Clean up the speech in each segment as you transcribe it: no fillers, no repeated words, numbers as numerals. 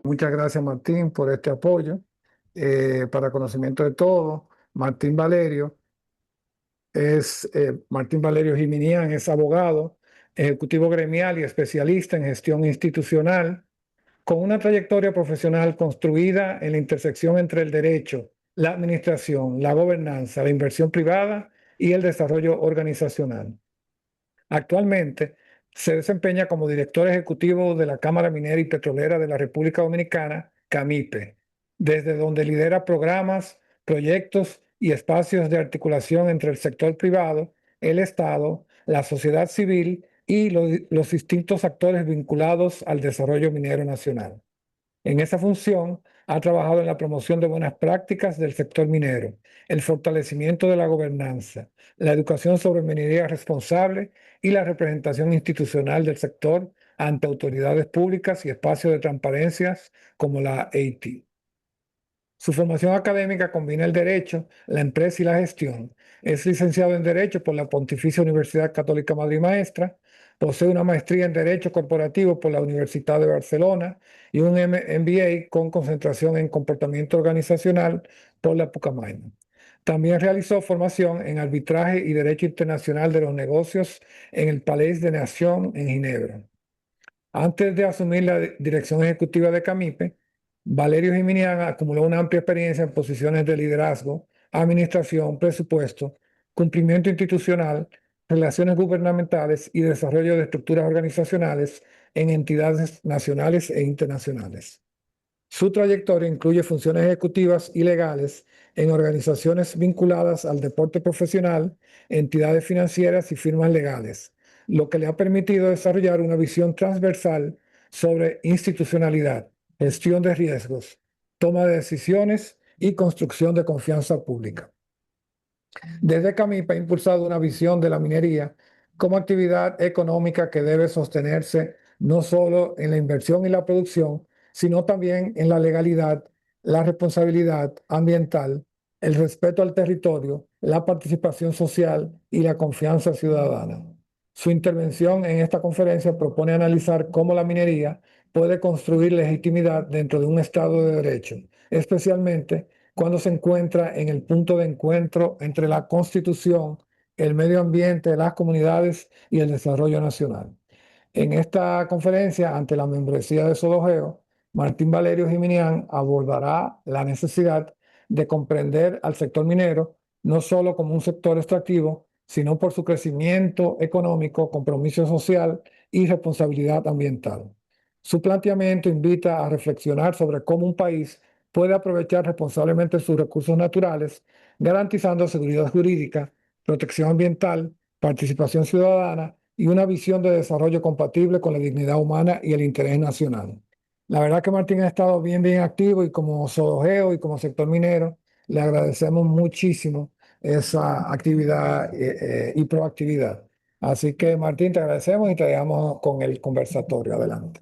Muchas gracias, Martín, por este apoyo. Para conocimiento de todos, Martín Valerio Jiminián es abogado, ejecutivo gremial y especialista en gestión institucional, con una trayectoria profesional construida en la intersección entre el derecho, la administración, la gobernanza, la inversión privada y el desarrollo organizacional. Actualmente se desempeña como director ejecutivo de la Cámara Minera y Petrolera de la República Dominicana, CAMIPE, desde donde lidera programas, proyectos y espacios de articulación entre el sector privado, el Estado, la sociedad civil y los distintos actores vinculados al desarrollo minero nacional. En esa función, ha trabajado en la promoción de buenas prácticas del sector minero, el fortalecimiento de la gobernanza, la educación sobre minería responsable y la representación institucional del sector ante autoridades públicas y espacios de transparencia como la AIT. Su formación académica combina el derecho, la empresa y la gestión. Es licenciado en Derecho por la Pontificia Universidad Católica Madre y Maestra. Posee una maestría en Derecho Corporativo por la Universidad de Barcelona y un MBA con concentración en Comportamiento Organizacional por la Pucamaima. También realizó formación en Arbitraje y Derecho Internacional de los Negocios en el Palais de Nations en Ginebra. Antes de asumir la dirección ejecutiva de CAMIPE, Valerio Jiminián acumuló una amplia experiencia en posiciones de liderazgo, administración, presupuesto, cumplimiento institucional, relaciones gubernamentales y desarrollo de estructuras organizacionales en entidades nacionales e internacionales. Su trayectoria incluye funciones ejecutivas y legales en organizaciones vinculadas al deporte profesional, entidades financieras y firmas legales, lo que le ha permitido desarrollar una visión transversal sobre institucionalidad, gestión de riesgos, toma de decisiones y construcción de confianza pública. Desde CAMIPA ha impulsado una visión de la minería como actividad económica que debe sostenerse no solo en la inversión y la producción, sino también en la legalidad, la responsabilidad ambiental, el respeto al territorio, la participación social y la confianza ciudadana. Su intervención en esta conferencia propone analizar cómo la minería puede construir legitimidad dentro de un Estado de Derecho, especialmente cuando se encuentra en el punto de encuentro entre la Constitución, el medio ambiente, las comunidades y el desarrollo nacional. En esta conferencia, ante la membresía de Sodogeo, Martín Valerio Jiminián abordará la necesidad de comprender al sector minero no solo como un sector extractivo, sino por su crecimiento económico, compromiso social y responsabilidad ambiental. Su planteamiento invita a reflexionar sobre cómo un país puede aprovechar responsablemente sus recursos naturales, garantizando seguridad jurídica, protección ambiental, participación ciudadana y una visión de desarrollo compatible con la dignidad humana y el interés nacional. La verdad que Martín ha estado bien activo y como Sodogeo y como sector minero, le agradecemos muchísimo esa actividad y proactividad. Así que Martín, te agradecemos y te dejamos con el conversatorio. Adelante.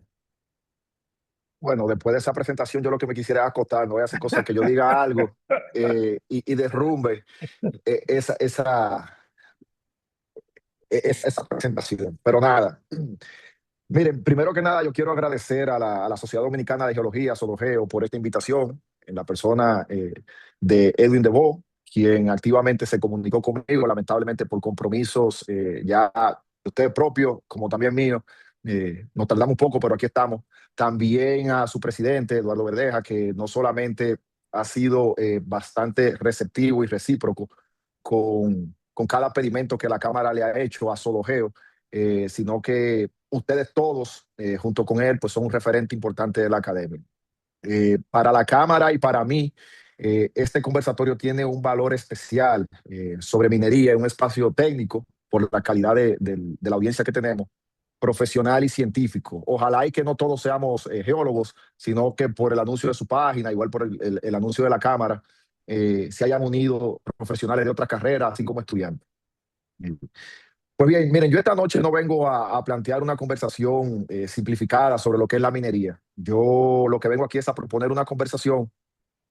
Bueno, después de esa presentación, yo lo que me quisiera es acotar, no voy a hacer cosas que yo diga algo y derrumbe esa presentación. Pero nada, miren, primero que nada, yo quiero agradecer a la Sociedad Dominicana de Geología, Sodogeo, por esta invitación, en la persona de Edwin Debo, quien activamente se comunicó conmigo, lamentablemente por compromisos ya de ustedes propios, como también míos. Nos tardamos un poco, pero aquí estamos. También a su presidente, Eduardo Verdeja, que no solamente ha sido bastante receptivo y recíproco con cada pedimento que la Cámara le ha hecho a Sodogeo, sino que ustedes todos, junto con él, pues son un referente importante de la academia. Para la Cámara y para mí, este conversatorio tiene un valor especial sobre minería, en un espacio técnico, por la calidad de la audiencia que tenemos, profesional y científico. Ojalá y que no todos seamos geólogos, sino que por el anuncio de su página, igual por el anuncio de la Cámara, se hayan unido profesionales de otras carreras, así como estudiantes. Pues bien, miren, yo esta noche no vengo a plantear una conversación simplificada sobre lo que es la minería. Yo lo que vengo aquí es a proponer una conversación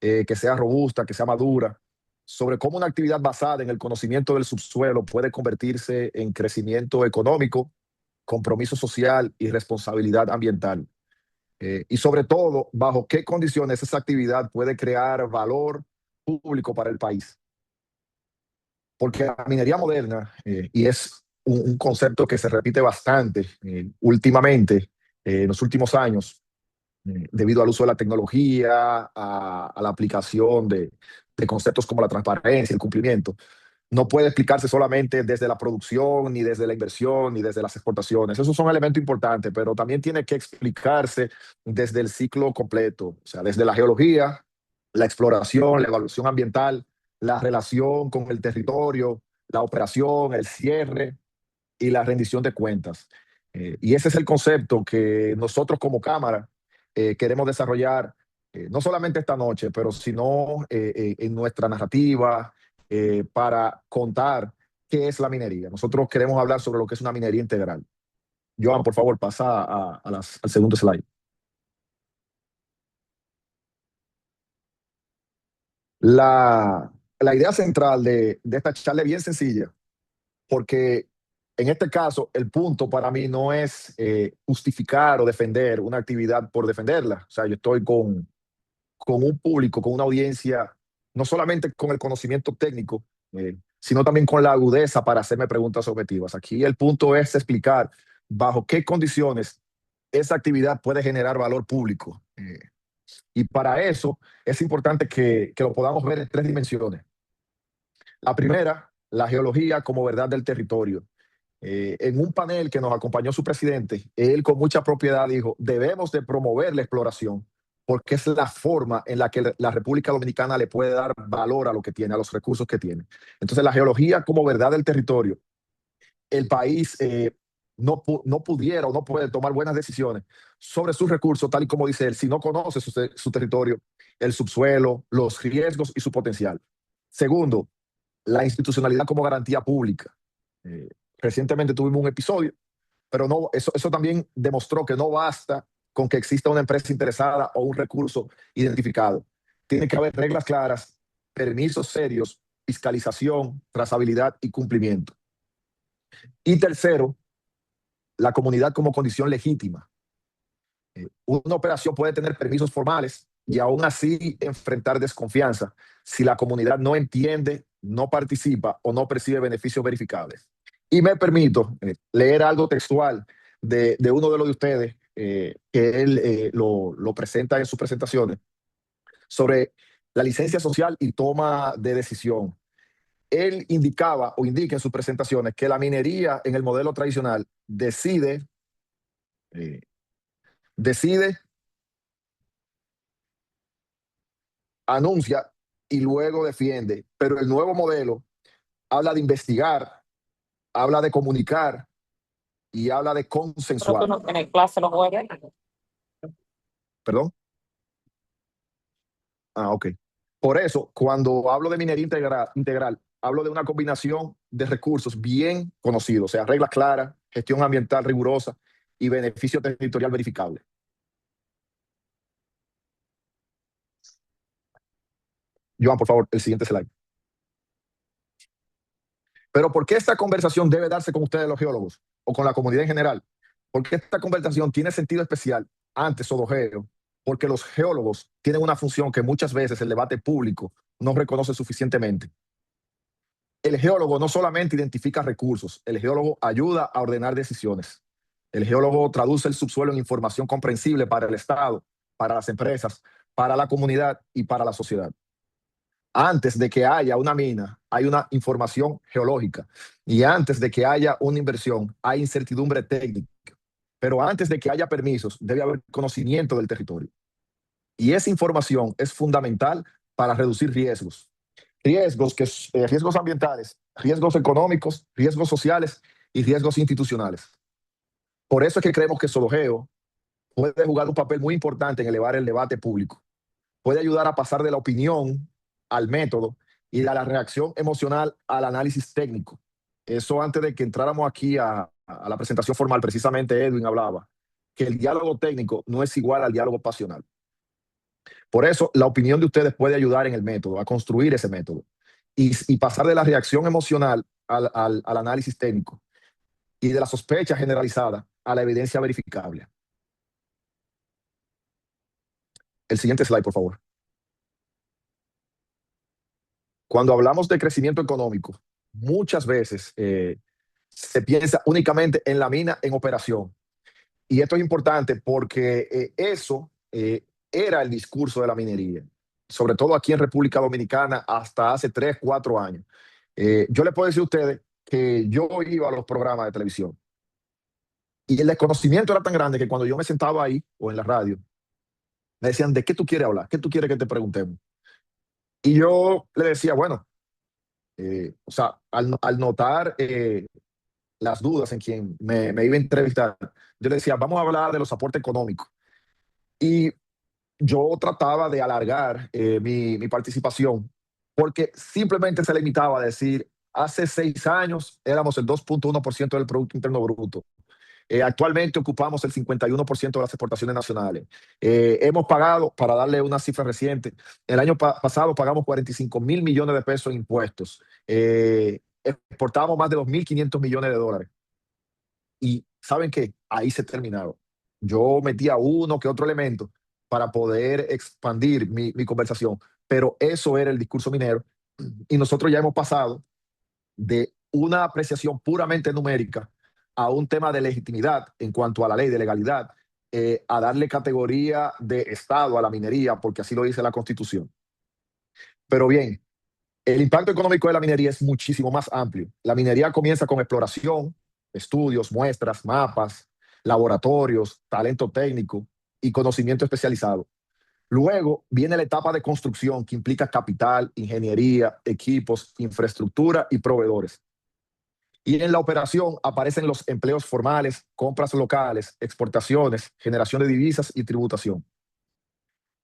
que sea robusta, que sea madura, sobre cómo una actividad basada en el conocimiento del subsuelo puede convertirse en crecimiento económico, compromiso social y responsabilidad ambiental. y sobre todo, bajo qué condiciones esa actividad puede crear valor público para el país. Porque la minería moderna, y es un concepto que se repite bastante últimamente, en los últimos años, debido al uso de la tecnología, a la aplicación de conceptos como la transparencia, el cumplimiento, no puede explicarse solamente desde la producción, ni desde la inversión, ni desde las exportaciones. Esos son elementos importantes, pero también tiene que explicarse desde el ciclo completo, o sea, desde la geología, la exploración, la evaluación ambiental, la relación con el territorio, la operación, el cierre y la rendición de cuentas. Y ese es el concepto que nosotros como Cámara queremos desarrollar, no solamente esta noche, pero sino en nuestra narrativa, para contar qué es la minería. Nosotros queremos hablar sobre lo que es una minería integral. Joan, por favor, pasa al segundo slide. La idea central de esta charla es bien sencilla, porque en este caso el punto para mí no es justificar o defender una actividad por defenderla. O sea, yo estoy con un público, con una audiencia, no solamente con el conocimiento técnico, sino también con la agudeza para hacerme preguntas objetivas. Aquí el punto es explicar bajo qué condiciones esa actividad puede generar valor público. Y para eso es importante que lo podamos ver en tres dimensiones. La primera, la geología como verdad del territorio. En un panel que nos acompañó su presidente, él con mucha propiedad dijo, debemos de promover la exploración porque es la forma en la que la República Dominicana le puede dar valor a lo que tiene, a los recursos que tiene. Entonces, la geología como verdad del territorio, el país no pudiera o no puede tomar buenas decisiones sobre sus recursos, tal y como dice él, si no conoce su territorio, el subsuelo, los riesgos y su potencial. Segundo, la institucionalidad como garantía pública. Eh, Recientemente tuvimos un episodio, pero no, eso también demostró que no basta con que exista una empresa interesada o un recurso identificado. Tiene que haber reglas claras, permisos serios, fiscalización, trazabilidad y cumplimiento. Y tercero, la comunidad como condición legítima. Una operación puede tener permisos formales y aún así enfrentar desconfianza si la comunidad no entiende, no participa o no percibe beneficios verificables. Y me permito leer algo textual de uno de los de ustedes, que él lo presenta en sus presentaciones, sobre la licencia social y toma de decisión. Él indicaba o indica en sus presentaciones que la minería en el modelo tradicional eh, decide, anuncia y luego defiende. Pero el nuevo modelo habla de investigar, habla de comunicar y habla de Pero tú consensuar. no tienes clase los jueves. ¿Perdón? Ah, ok. Por eso, cuando hablo de minería integral, hablo de una combinación de recursos bien conocidos, o sea, reglas claras, gestión ambiental rigurosa y beneficio territorial verificable. Joan, por favor, el siguiente slide. Pero ¿por qué esta conversación debe darse con ustedes los geólogos o con la comunidad en general? Porque esta conversación tiene sentido especial antes Sodogeo, porque los geólogos tienen una función que muchas veces el debate público no reconoce suficientemente. El geólogo no solamente identifica recursos, el geólogo ayuda a ordenar decisiones. El geólogo traduce el subsuelo en información comprensible para el Estado, para las empresas, para la comunidad y para la sociedad. Antes de que haya una mina, hay una información geológica. Y antes de que haya una inversión, hay incertidumbre técnica. Pero antes de que haya permisos, debe haber conocimiento del territorio. Y esa información es fundamental para reducir riesgos. Riesgos ambientales, riesgos económicos, riesgos sociales y riesgos institucionales. Por eso es que creemos que Sodogeo puede jugar un papel muy importante en elevar el debate público. Puede ayudar a pasar de la opinión al método y de la reacción emocional al análisis técnico. Eso antes de que entráramos aquí a la presentación formal, precisamente Edwin hablaba que el diálogo técnico no es igual al diálogo pasional. Por eso, la opinión de ustedes puede ayudar en el método, a construir ese método y pasar de la reacción emocional al análisis técnico y de la sospecha generalizada a la evidencia verificable. El siguiente slide, por favor. Cuando hablamos de crecimiento económico, muchas veces se piensa únicamente en la mina en operación. Y esto es importante porque eso era el discurso de la minería, sobre todo aquí en República Dominicana hasta hace 3, 4 años. Yo les puedo decir a ustedes que yo iba a los programas de televisión y el desconocimiento era tan grande que cuando yo me sentaba ahí o en la radio, me decían, ¿de qué tú quieres hablar? ¿Qué tú quieres que te preguntemos? Y yo le decía, bueno, o sea, al notar las dudas en quien me iba a entrevistar, yo le decía, vamos a hablar de los aportes económicos. Y yo trataba de alargar mi participación porque simplemente se limitaba a decir, hace 6 años éramos el 2,1% del Producto Interno Bruto. Actualmente ocupamos el 51% de las exportaciones nacionales. Hemos pagado, para darle una cifra reciente, el año pasado pagamos 45.000 millones de pesos en impuestos. Exportamos más de 2.500 millones de dólares. Y ¿saben qué? Ahí se terminaba. Yo metía uno que otro elemento para poder expandir mi conversación, pero eso era el discurso minero y nosotros ya hemos pasado de una apreciación puramente numérica a un tema de legitimidad en cuanto a la ley de legalidad, a darle categoría de Estado a la minería, porque así lo dice la Constitución. Pero bien, el impacto económico de la minería es muchísimo más amplio. La minería comienza con exploración, estudios, muestras, mapas, laboratorios, talento técnico y conocimiento especializado. Luego viene la etapa de construcción que implica capital, ingeniería, equipos, infraestructura y proveedores. Y en la operación aparecen los empleos formales, compras locales, exportaciones, generación de divisas y tributación.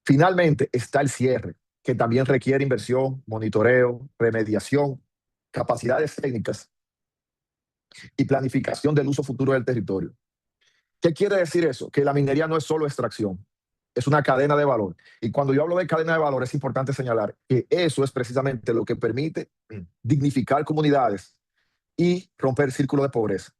Finalmente está el cierre, que también requiere inversión, monitoreo, remediación, capacidades técnicas y planificación del uso futuro del territorio. ¿Qué quiere decir eso? Que la minería no es solo extracción, es una cadena de valor. Y cuando yo hablo de cadena de valor es importante señalar que eso es precisamente lo que permite dignificar comunidades y romper el círculo de pobreza.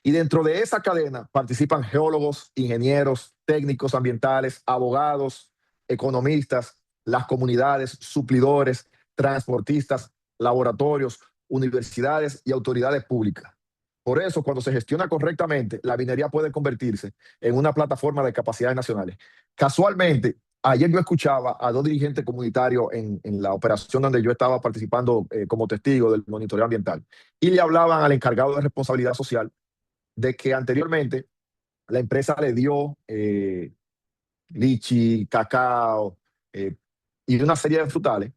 Y dentro de esa cadena participan geólogos, ingenieros, técnicos ambientales, abogados, economistas, las comunidades, suplidores, transportistas, laboratorios, universidades y autoridades públicas. Por eso, cuando se gestiona correctamente, la minería puede convertirse en una plataforma de capacidades nacionales. Casualmente, ayer yo escuchaba a 2 dirigentes comunitarios en la operación donde yo estaba participando como testigo del monitoreo ambiental y le hablaban al encargado de responsabilidad social de que anteriormente la empresa le dio lichi, cacao y una serie de frutales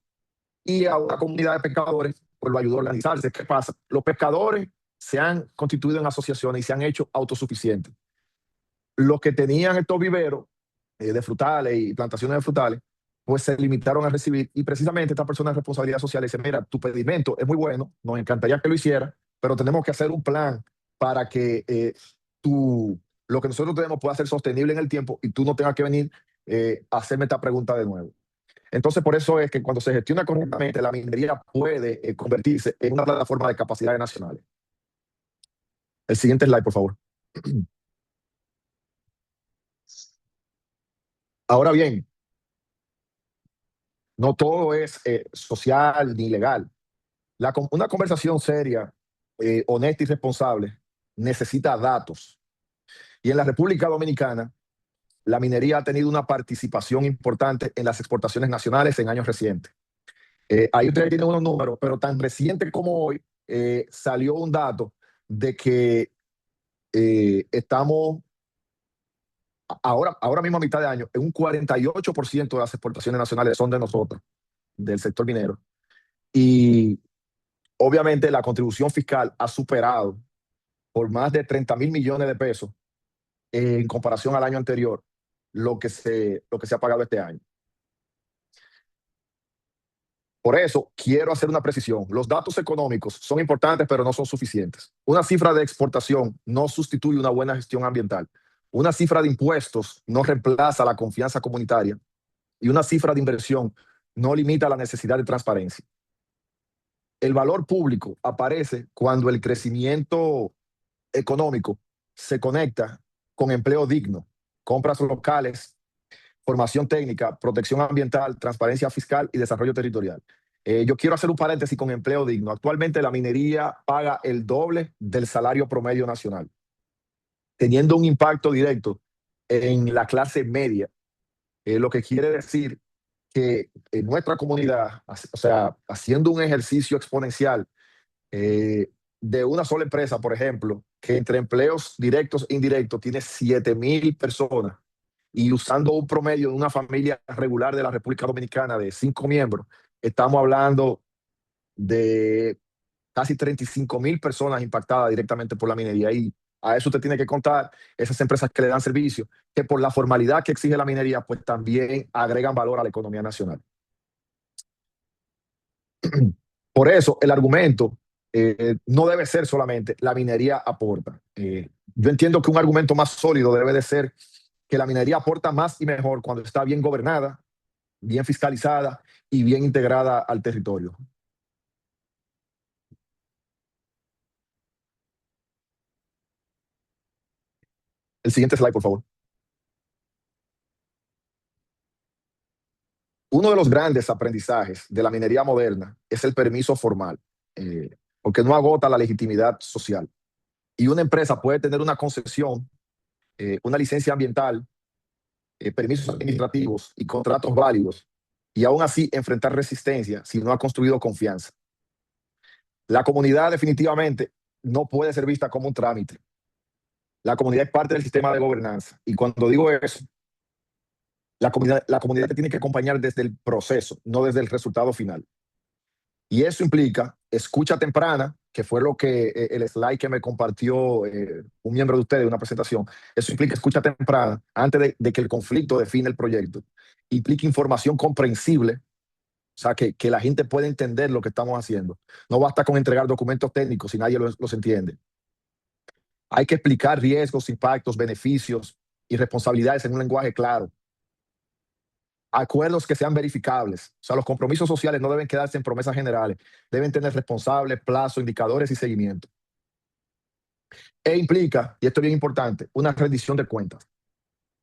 y a una comunidad de pescadores pues lo ayudó a organizarse. ¿Qué pasa? Los pescadores se han constituido en asociaciones y se han hecho autosuficientes. Los que tenían estos viveros de frutales y plantaciones de frutales, pues se limitaron a recibir y precisamente esta persona de responsabilidad social dice, mira, tu pedimento es muy bueno, nos encantaría que lo hiciera, pero tenemos que hacer un plan para que lo que nosotros tenemos pueda ser sostenible en el tiempo y tú no tengas que venir a hacerme esta pregunta de nuevo. Entonces, por eso es que cuando se gestiona correctamente, la minería puede convertirse en una plataforma de capacidades nacionales. El siguiente slide, por favor. Ahora bien, no todo es social ni legal. Una conversación seria, honesta y responsable necesita datos. Y en la República Dominicana, la minería ha tenido una participación importante en las exportaciones nacionales en años recientes. Ahí ustedes tienen unos números, pero tan reciente como hoy salió un dato de que estamos ahora mismo a mitad de año en un 48% de las exportaciones nacionales son de nosotros, del sector minero. Y obviamente la contribución fiscal ha superado por más de 30.000 millones de pesos en comparación al año anterior lo que se ha pagado este año. Por eso quiero hacer una precisión. Los datos económicos son importantes, pero no son suficientes. Una cifra de exportación no sustituye una buena gestión ambiental. Una cifra de impuestos no reemplaza la confianza comunitaria. Y una cifra de inversión no limita la necesidad de transparencia. El valor público aparece cuando el crecimiento económico se conecta con empleo digno, compras locales, formación técnica, protección ambiental, transparencia fiscal y desarrollo territorial. Yo quiero hacer un paréntesis con empleo digno. Actualmente la minería paga el doble del salario promedio nacional, teniendo un impacto directo en la clase media, lo que quiere decir que en nuestra comunidad, o sea, haciendo un ejercicio exponencial de una sola empresa, por ejemplo, que entre empleos directos e indirectos tiene 7,000 personas y usando un promedio de una familia regular de la República Dominicana de 5 miembros, estamos hablando de casi 35,000 personas impactadas directamente por la minería. Y a eso usted tiene que contar esas empresas que le dan servicio, que por la formalidad que exige la minería, pues también agregan valor a la economía nacional. Por eso el argumento no debe ser solamente la minería aporta. Yo entiendo que un argumento más sólido debe de ser que la minería aporta más y mejor cuando está bien gobernada, bien fiscalizada y bien integrada al territorio. El siguiente slide, por favor. Uno de los grandes aprendizajes de la minería moderna es el permiso formal, porque no agota la legitimidad social. Y una empresa puede tener una concesión, una licencia ambiental, permisos administrativos y contratos válidos, y aún así enfrentar resistencia si no ha construido confianza. La comunidad definitivamente no puede ser vista como un trámite. La comunidad es parte del sistema de gobernanza. Y cuando digo eso, la comunidad te tiene que acompañar desde el proceso, no desde el resultado final. Y eso implica escucha temprana, que fue lo que el slide que me compartió un miembro de ustedes de una presentación. Eso implica escucha temprana antes de que el conflicto define el proyecto. Implica información comprensible, o sea, que la gente pueda entender lo que estamos haciendo. No basta con entregar documentos técnicos si nadie los entiende. Hay que explicar riesgos, impactos, beneficios y responsabilidades en un lenguaje claro. Acuerdos que sean verificables. O sea, los compromisos sociales no deben quedarse en promesas generales. Deben tener responsables, plazos, indicadores y seguimiento. E implica, y esto es bien importante, una rendición de cuentas.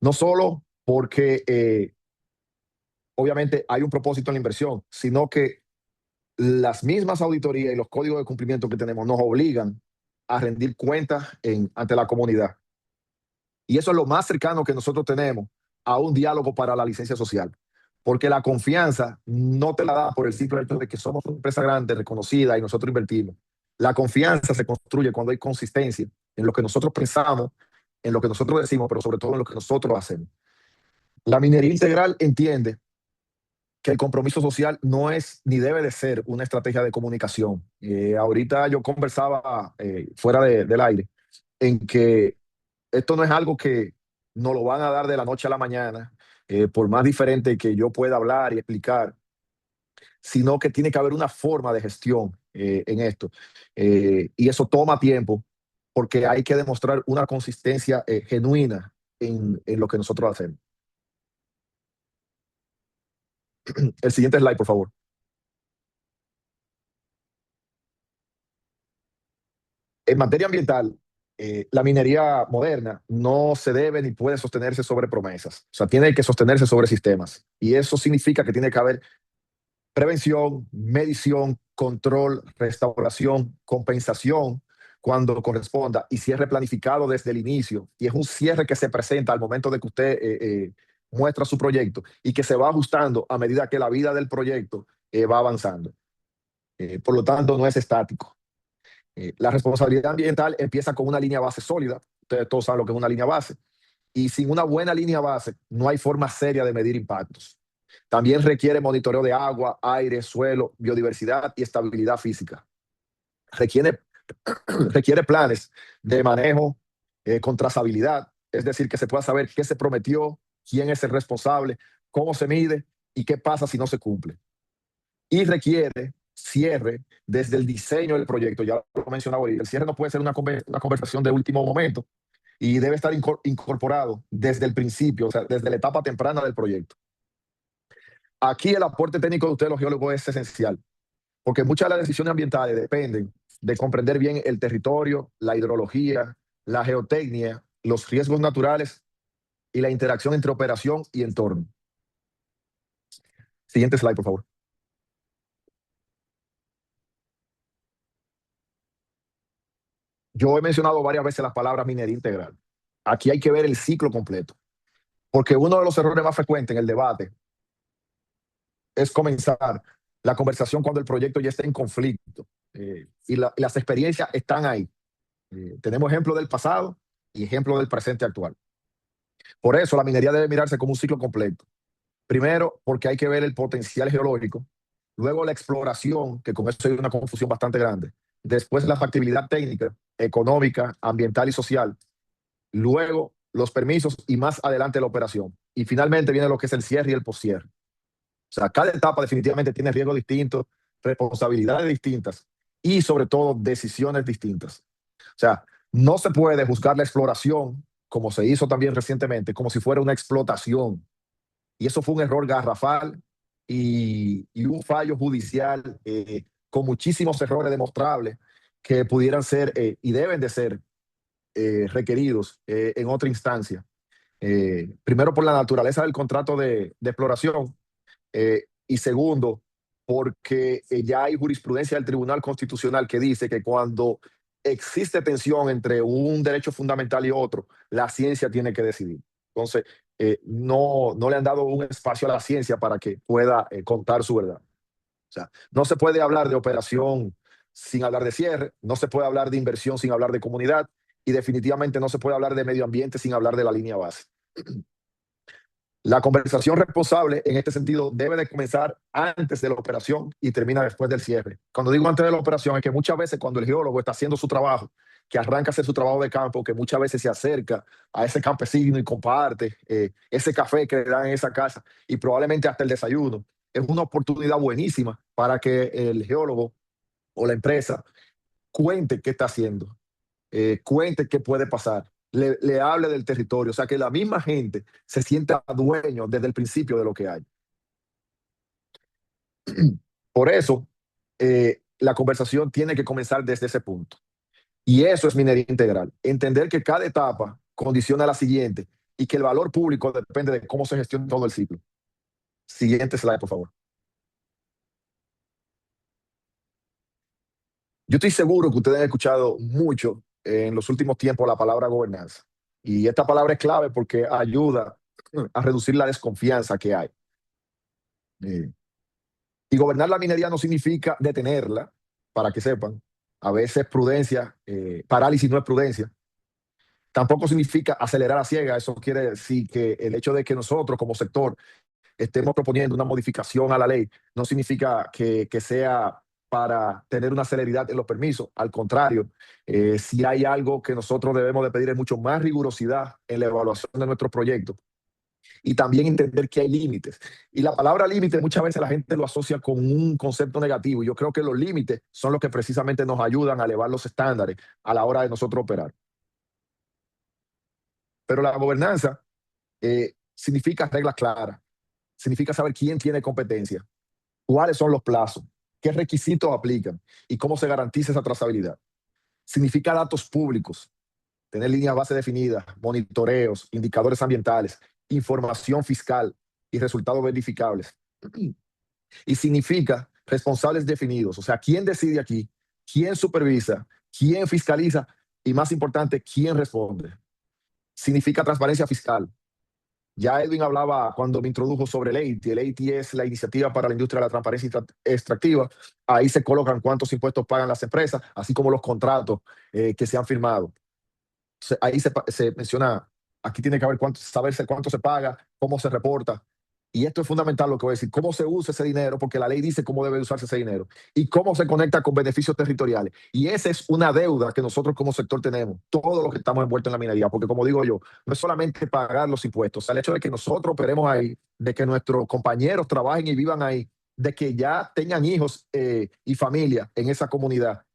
No solo porque obviamente hay un propósito en la inversión, sino que las mismas auditorías y los códigos de cumplimiento que tenemos nos obligan a rendir cuentas ante la comunidad. Y eso es lo más cercano que nosotros tenemos a un diálogo para la licencia social. Porque la confianza no te la da por el simple hecho de que somos una empresa grande, reconocida y nosotros invertimos. La confianza se construye cuando hay consistencia en lo que nosotros pensamos, en lo que nosotros decimos, pero sobre todo en lo que nosotros hacemos. La minería integral entiende que el compromiso social no es ni debe de ser una estrategia de comunicación. Ahorita yo conversaba fuera del aire en que esto no es algo que nos lo van a dar de la noche a la mañana, por más diferente que yo pueda hablar y explicar, sino que tiene que haber una forma de gestión en esto. Y eso toma tiempo porque hay que demostrar una consistencia genuina en lo que nosotros hacemos. El siguiente slide, por favor. En materia ambiental, la minería moderna no se debe ni puede sostenerse sobre promesas. O sea, tiene que sostenerse sobre sistemas. Y eso significa que tiene que haber prevención, medición, control, restauración, compensación cuando corresponda y cierre planificado desde el inicio. Y es un cierre que se presenta al momento de que usted muestra su proyecto y que se va ajustando a medida que la vida del proyecto va avanzando. Por lo tanto, no es estático. La responsabilidad ambiental empieza con una línea base sólida. Ustedes todos saben lo que es una línea base. Y sin una buena línea base, no hay forma seria de medir impactos. También requiere monitoreo de agua, aire, suelo, biodiversidad y estabilidad física. Requiere, requiere planes de manejo con trazabilidad, es decir, que se pueda saber qué se prometió, quién es el responsable, cómo se mide y qué pasa si no se cumple. Y requiere cierre desde el diseño del proyecto. Ya lo mencionaba ahorita, el cierre no puede ser una conversación de último momento y debe estar incorporado desde el principio, o sea, desde la etapa temprana del proyecto. Aquí el aporte técnico de ustedes, los geólogos, es esencial, porque muchas de las decisiones ambientales dependen de comprender bien el territorio, la hidrología, la geotecnia, los riesgos naturales y la interacción entre operación y entorno. Siguiente slide, por favor. Yo he mencionado varias veces las palabras minería integral. Aquí hay que ver el ciclo completo, porque uno de los errores más frecuentes en el debate es comenzar la conversación cuando el proyecto ya está en conflicto y las experiencias están ahí. Tenemos ejemplos del pasado y ejemplos del presente actual. Por eso la minería debe mirarse como un ciclo completo. Primero, porque hay que ver el potencial geológico. Luego, la exploración, que con eso hay una confusión bastante grande. Después, la factibilidad técnica, económica, ambiental y social. Luego, los permisos y más adelante la operación. Y finalmente viene lo que es el cierre y el postcierre. O sea, cada etapa definitivamente tiene riesgos distintos, responsabilidades distintas y sobre todo decisiones distintas. O sea, no se puede juzgar la exploración, como se hizo también recientemente, como si fuera una explotación. Y eso fue un error garrafal y un fallo judicial con muchísimos errores demostrables que pudieran ser y deben de ser requeridos en otra instancia. Primero, por la naturaleza del contrato de exploración y segundo, porque ya hay jurisprudencia del Tribunal Constitucional que dice que cuando existe tensión entre un derecho fundamental y otro, la ciencia tiene que decidir. Entonces, no le han dado un espacio a la ciencia para que pueda contar su verdad. O sea, no se puede hablar de operación sin hablar de cierre, no se puede hablar de inversión sin hablar de comunidad y definitivamente no se puede hablar de medio ambiente sin hablar de la línea base. La conversación responsable en este sentido debe de comenzar antes de la operación y termina después del cierre. Cuando digo antes de la operación es que muchas veces cuando el geólogo está haciendo su trabajo, que arranca a hacer su trabajo de campo, que muchas veces se acerca a ese campesino y comparte ese café que le dan en esa casa y probablemente hasta el desayuno, es una oportunidad buenísima para que el geólogo o la empresa cuente qué está haciendo, cuente qué puede pasar, le hable del territorio, o sea, que la misma gente se sienta dueño desde el principio de lo que hay. Por eso, la conversación tiene que comenzar desde ese punto. Y eso es minería integral. Entender que cada etapa condiciona a la siguiente y que el valor público depende de cómo se gestiona todo el ciclo. Siguiente slide, por favor. Yo estoy seguro que ustedes han escuchado mucho en los últimos tiempos la palabra gobernanza. Y esta palabra es clave porque ayuda a reducir la desconfianza que hay. Y gobernar la minería no significa detenerla, para que sepan. A veces prudencia, parálisis no es prudencia. Tampoco significa acelerar a ciega. Eso quiere decir que el hecho de que nosotros como sector estemos proponiendo una modificación a la ley no significa que sea para tener una celeridad en los permisos. Al contrario, si hay algo que nosotros debemos de pedir es mucho más rigurosidad en la evaluación de nuestros proyectos y también entender que hay límites. Y la palabra límite muchas veces la gente lo asocia con un concepto negativo. Yo creo que los límites son los que precisamente nos ayudan a elevar los estándares a la hora de nosotros operar. Pero la gobernanza significa reglas claras, significa saber quién tiene competencia, cuáles son los plazos, qué requisitos aplican y cómo se garantiza esa trazabilidad. Significa datos públicos, tener líneas base definidas, monitoreos, indicadores ambientales, información fiscal y resultados verificables. Y significa responsables definidos, o sea, quién decide aquí, quién supervisa, quién fiscaliza y más importante, quién responde. Significa transparencia fiscal. Ya Edwin hablaba cuando me introdujo sobre el EITI. El EITI es la Iniciativa para la Industria de la Transparencia Extractiva. Ahí se colocan cuántos impuestos pagan las empresas, así como los contratos que se han firmado. Ahí se menciona, aquí tiene que haber saberse cuánto se paga, cómo se reporta. Y esto es fundamental lo que voy a decir, cómo se usa ese dinero, porque la ley dice cómo debe usarse ese dinero y cómo se conecta con beneficios territoriales. Y esa es una deuda que nosotros como sector tenemos, todos los que estamos envueltos en la minería, porque como digo yo, no es solamente pagar los impuestos, o sea, el hecho de que nosotros operemos ahí, de que nuestros compañeros trabajen y vivan ahí, de que ya tengan hijos y familia en esa comunidad.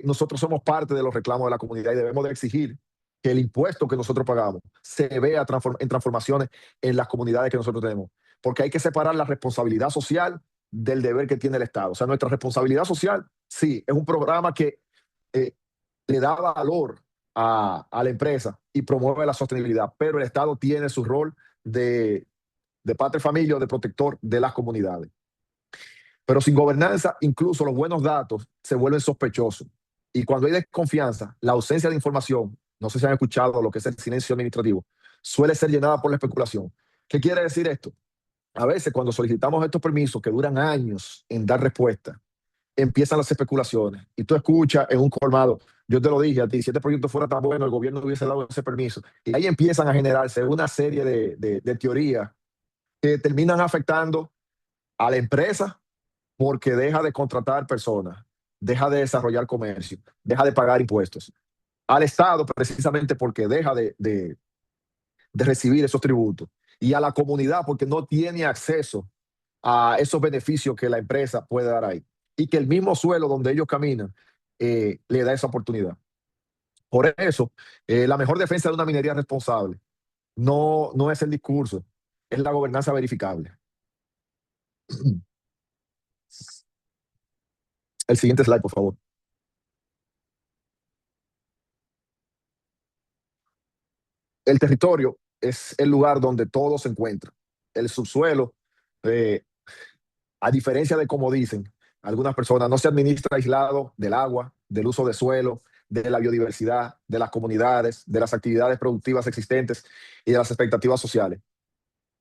Nosotros somos parte de los reclamos de la comunidad y debemos de exigir que el impuesto que nosotros pagamos se vea en transformaciones en las comunidades que nosotros tenemos. Porque hay que separar la responsabilidad social del deber que tiene el Estado. O sea, nuestra responsabilidad social, sí, es un programa que le da valor a la empresa y promueve la sostenibilidad, pero el Estado tiene su rol de padre de familia o de protector de las comunidades. Pero sin gobernanza, incluso los buenos datos se vuelven sospechosos. Y cuando hay desconfianza, la ausencia de información, no sé si han escuchado lo que es el silencio administrativo, suele ser llenada por la especulación. ¿Qué quiere decir esto? A veces cuando solicitamos estos permisos que duran años en dar respuesta, empiezan las especulaciones. Y tú escuchas en un colmado, yo te lo dije a ti, si este proyecto fuera tan bueno, el gobierno hubiese dado ese permiso. Y ahí empiezan a generarse una serie de teorías que terminan afectando a la empresa porque deja de contratar personas, deja de desarrollar comercio, deja de pagar impuestos. Al Estado precisamente porque deja de recibir esos tributos. Y a la comunidad porque no tiene acceso a esos beneficios que la empresa puede dar ahí. Y que el mismo suelo donde ellos caminan le da esa oportunidad. Por eso, la mejor defensa de una minería responsable no es el discurso, es la gobernanza verificable. El siguiente slide, por favor. El territorio es el lugar donde todo se encuentra. El subsuelo, eh, a diferencia de como dicen algunas personas, no se administra aislado del agua, del uso de suelo, de la biodiversidad, de las comunidades, de las actividades productivas existentes y de las expectativas sociales.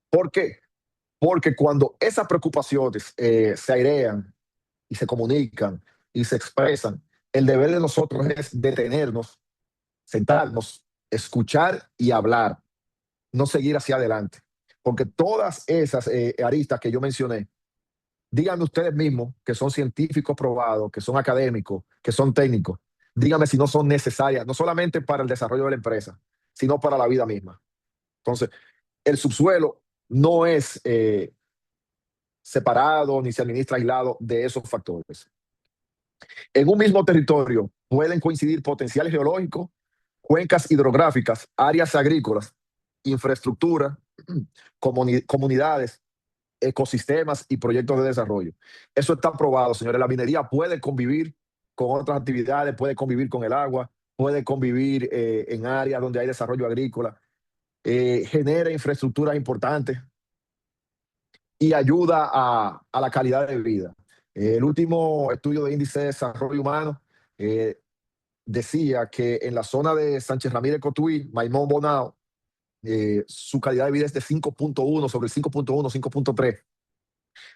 ¿Por qué? Porque cuando esas preocupaciones se airean y se comunican y se expresan, el deber de nosotros es detenernos, sentarnos, escuchar y hablar, no seguir hacia adelante. Porque todas esas aristas que yo mencioné, díganme ustedes mismos que son científicos probados, que son académicos, que son técnicos, díganme si no son necesarias, no solamente para el desarrollo de la empresa, sino para la vida misma. Entonces, el subsuelo no es separado ni se administra aislado de esos factores. En un mismo territorio pueden coincidir potenciales geológicos, cuencas hidrográficas, áreas agrícolas, infraestructura, comunidades, ecosistemas y proyectos de desarrollo. Eso está probado, señores. La minería puede convivir con otras actividades, puede convivir con el agua, puede convivir en áreas donde hay desarrollo agrícola, genera infraestructuras importantes y ayuda a la calidad de vida. El último estudio de índice de desarrollo humano decía que en la zona de Sánchez Ramírez Cotuí, Maimón Bonao, su calidad de vida es de 5.1 sobre el 5.1, 5.3.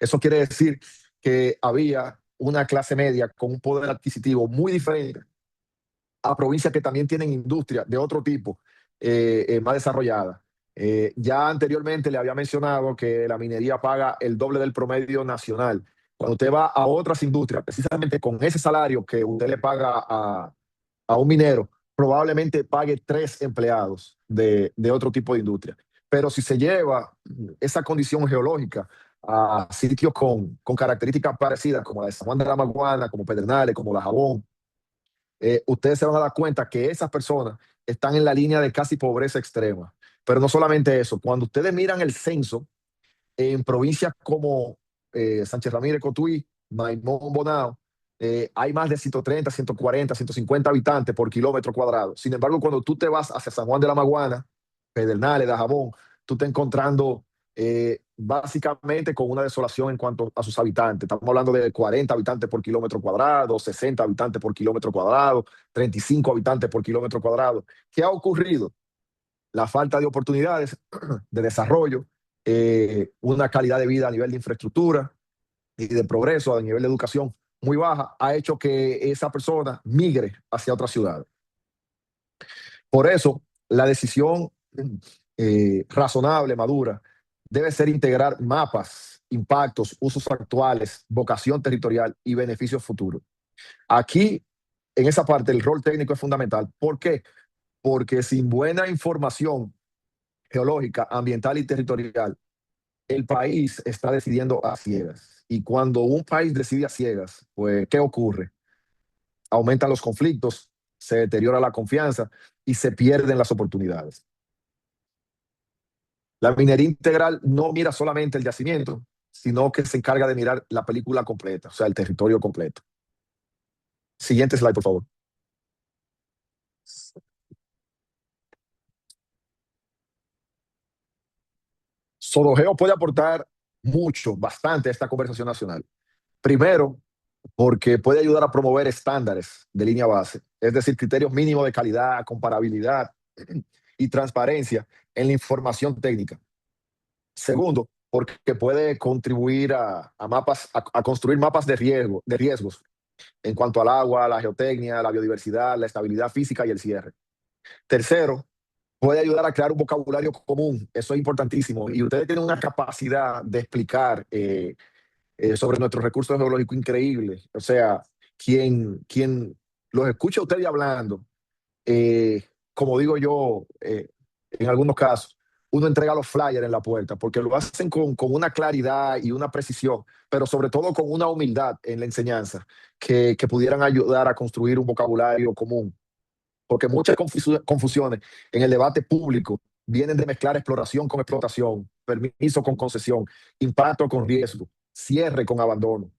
Eso quiere decir que había una clase media con un poder adquisitivo muy diferente a provincias que también tienen industria de otro tipo, más desarrollada. Ya anteriormente le había mencionado que la minería paga el doble del promedio nacional. Cuando usted va a otras industrias, precisamente con ese salario que usted le paga a un minero, probablemente pague 3 empleados de otro tipo de industria. Pero si se lleva esa condición geológica a sitios con características parecidas, como la de San Juan de la Maguana, como Pedernales, como La Jabón, ustedes se van a dar cuenta que esas personas están en la línea de casi pobreza extrema. Pero no solamente eso, cuando ustedes miran el censo en provincias como Sánchez Ramírez Cotuí, Maimón Bonao, hay más de 130, 140, 150 habitantes por kilómetro cuadrado. Sin embargo, cuando tú te vas hacia San Juan de la Maguana, Pedernales, Dajabón, tú estás encontrando básicamente con una desolación en cuanto a sus habitantes. Estamos hablando de 40 habitantes por kilómetro cuadrado, 60 habitantes por kilómetro cuadrado, 35 habitantes por kilómetro cuadrado. ¿Qué ha ocurrido? La falta de oportunidades de desarrollo, una calidad de vida a nivel de infraestructura y de progreso a nivel de educación muy baja, ha hecho que esa persona migre hacia otra ciudad. Por eso, la decisión razonable, madura, debe ser integrar mapas, impactos, usos actuales, vocación territorial y beneficios futuros. Aquí, en esa parte, el rol técnico es fundamental. ¿Por qué? Porque sin buena información geológica, ambiental y territorial, el país está decidiendo a ciegas. Y cuando un país decide a ciegas, pues, ¿qué ocurre? Aumentan los conflictos, se deteriora la confianza y se pierden las oportunidades. La minería integral no mira solamente el yacimiento, sino que se encarga de mirar la película completa, o sea, el territorio completo. Siguiente slide, por favor. Sodogeo puede aportar mucho, bastante a esta conversación nacional. Primero, porque puede ayudar a promover estándares de línea base, es decir, criterios mínimos de calidad, comparabilidad y transparencia en la información técnica. Segundo, porque puede contribuir a construir mapas de riesgos en cuanto al agua, la geotecnia, la biodiversidad, la estabilidad física y el cierre. Tercero, puede ayudar a crear un vocabulario común. Eso es importantísimo. Y ustedes tienen una capacidad de explicar sobre nuestros recursos geológicos increíble. O sea, quien los escucha a ustedes hablando, como digo yo, en algunos casos, uno entrega los flyers en la puerta porque lo hacen con una claridad y una precisión, pero sobre todo con una humildad en la enseñanza que pudieran ayudar a construir un vocabulario común. Porque muchas confusiones en el debate público vienen de mezclar exploración con explotación, permiso con concesión, impacto con riesgo, cierre con abandono.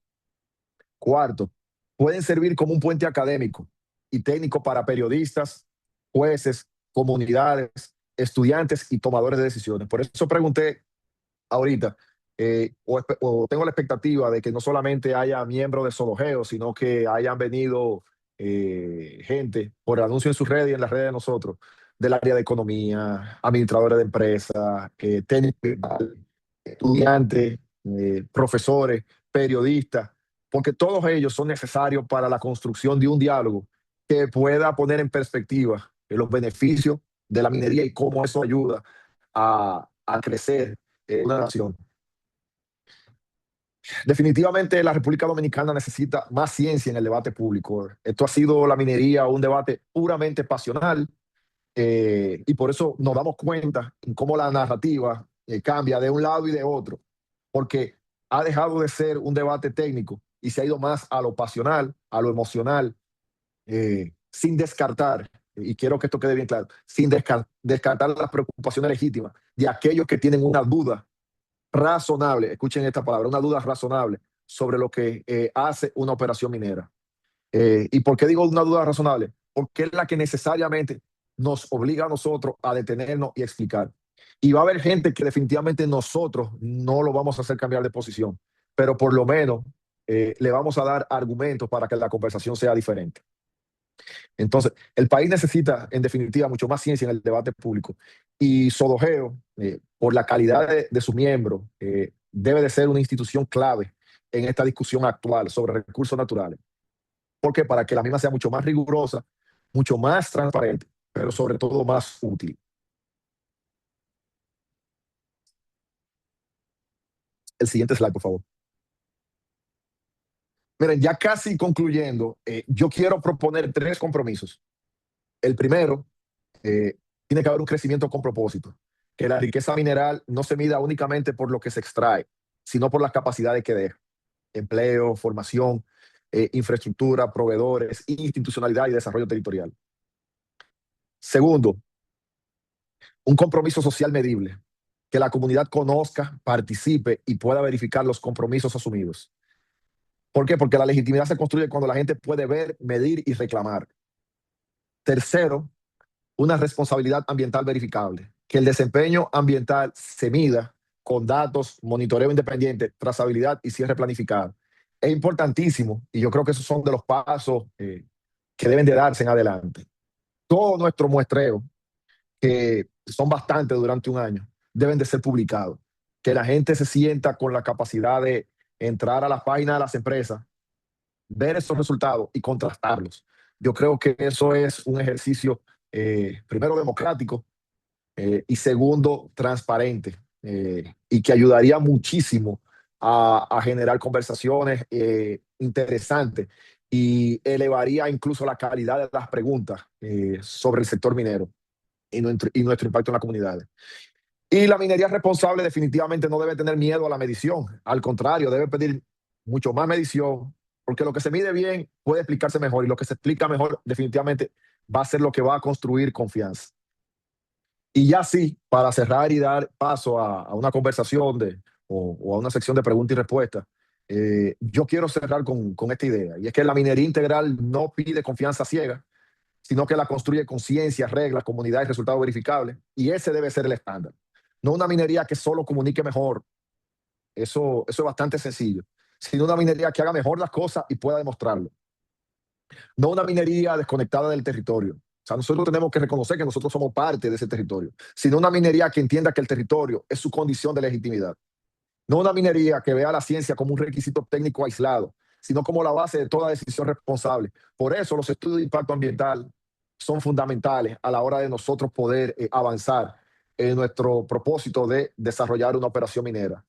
Cuarto, pueden servir como un puente académico y técnico para periodistas, jueces, comunidades, estudiantes y tomadores de decisiones. Por eso pregunté ahorita, o tengo la expectativa de que no solamente haya miembros de Sodogeo, sino que hayan venido gente por anuncio en sus redes y en las redes de nosotros, del área de economía, administradores de empresas, técnicos, estudiantes, profesores, periodistas, porque todos ellos son necesarios para la construcción de un diálogo que pueda poner en perspectiva los beneficios de la minería y cómo eso ayuda a crecer una nación. Definitivamente la República Dominicana necesita más ciencia en el debate público. Esto ha sido la minería un debate puramente pasional, y por eso nos damos cuenta en cómo la narrativa cambia de un lado y de otro, porque ha dejado de ser un debate técnico y se ha ido más a lo pasional, a lo emocional, sin descartar, y quiero que esto quede bien claro, sin descartar las preocupaciones legítimas de aquellos que tienen una duda razonable, escuchen esta palabra, una duda razonable sobre lo que hace una operación minera. ¿Y por qué digo una duda razonable? Porque es la que necesariamente nos obliga a nosotros a detenernos y explicar. Y va a haber gente que definitivamente nosotros no lo vamos a hacer cambiar de posición, pero por lo menos le vamos a dar argumentos para que la conversación sea diferente. Entonces, el país necesita, en definitiva, mucho más ciencia en el debate público. Y Sodogeo, por la calidad de sus miembros, debe de ser una institución clave en esta discusión actual sobre recursos naturales. Porque para que la misma sea mucho más rigurosa, mucho más transparente, pero sobre todo más útil. El siguiente slide, por favor. Miren, ya casi concluyendo, yo quiero proponer 3 compromisos. El primero, tiene que haber un crecimiento con propósito, que la riqueza mineral no se mida únicamente por lo que se extrae, sino por las capacidades que deja: empleo, formación, infraestructura, proveedores, institucionalidad y desarrollo territorial. Segundo, un compromiso social medible, que la comunidad conozca, participe y pueda verificar los compromisos asumidos. ¿Por qué? Porque la legitimidad se construye cuando la gente puede ver, medir y reclamar. Tercero, una responsabilidad ambiental verificable, que el desempeño ambiental se mida con datos, monitoreo independiente, trazabilidad y cierre planificado. Es importantísimo, y yo creo que esos son de los pasos que deben de darse en adelante. Todo nuestro muestreo, que son bastantes durante un año, deben de ser publicados. Que la gente se sienta con la capacidad de entrar a las páginas de las empresas, ver esos resultados y contrastarlos. Yo creo que eso es un ejercicio, primero, democrático, y segundo, transparente, y que ayudaría muchísimo a generar conversaciones interesantes y elevaría incluso la calidad de las preguntas sobre el sector minero y nuestro impacto en las comunidades. Y la minería responsable definitivamente no debe tener miedo a la medición. Al contrario, debe pedir mucho más medición, porque lo que se mide bien puede explicarse mejor y lo que se explica mejor definitivamente va a ser lo que va a construir confianza. Y ya sí, para cerrar y dar paso a una conversación o a una sección de preguntas y respuestas, yo quiero cerrar con esta idea, y es que la minería integral no pide confianza ciega, sino que la construye con ciencia, reglas, comunidad y resultados verificables, y ese debe ser el estándar. No una minería que solo comunique mejor, eso es bastante sencillo, sino una minería que haga mejor las cosas y pueda demostrarlo. No una minería desconectada del territorio. O sea, nosotros tenemos que reconocer que nosotros somos parte de ese territorio, sino una minería que entienda que el territorio es su condición de legitimidad. No una minería que vea la ciencia como un requisito técnico aislado, sino como la base de toda decisión responsable. Por eso los estudios de impacto ambiental son fundamentales a la hora de nosotros poder avanzar en nuestro propósito de desarrollar una operación minera.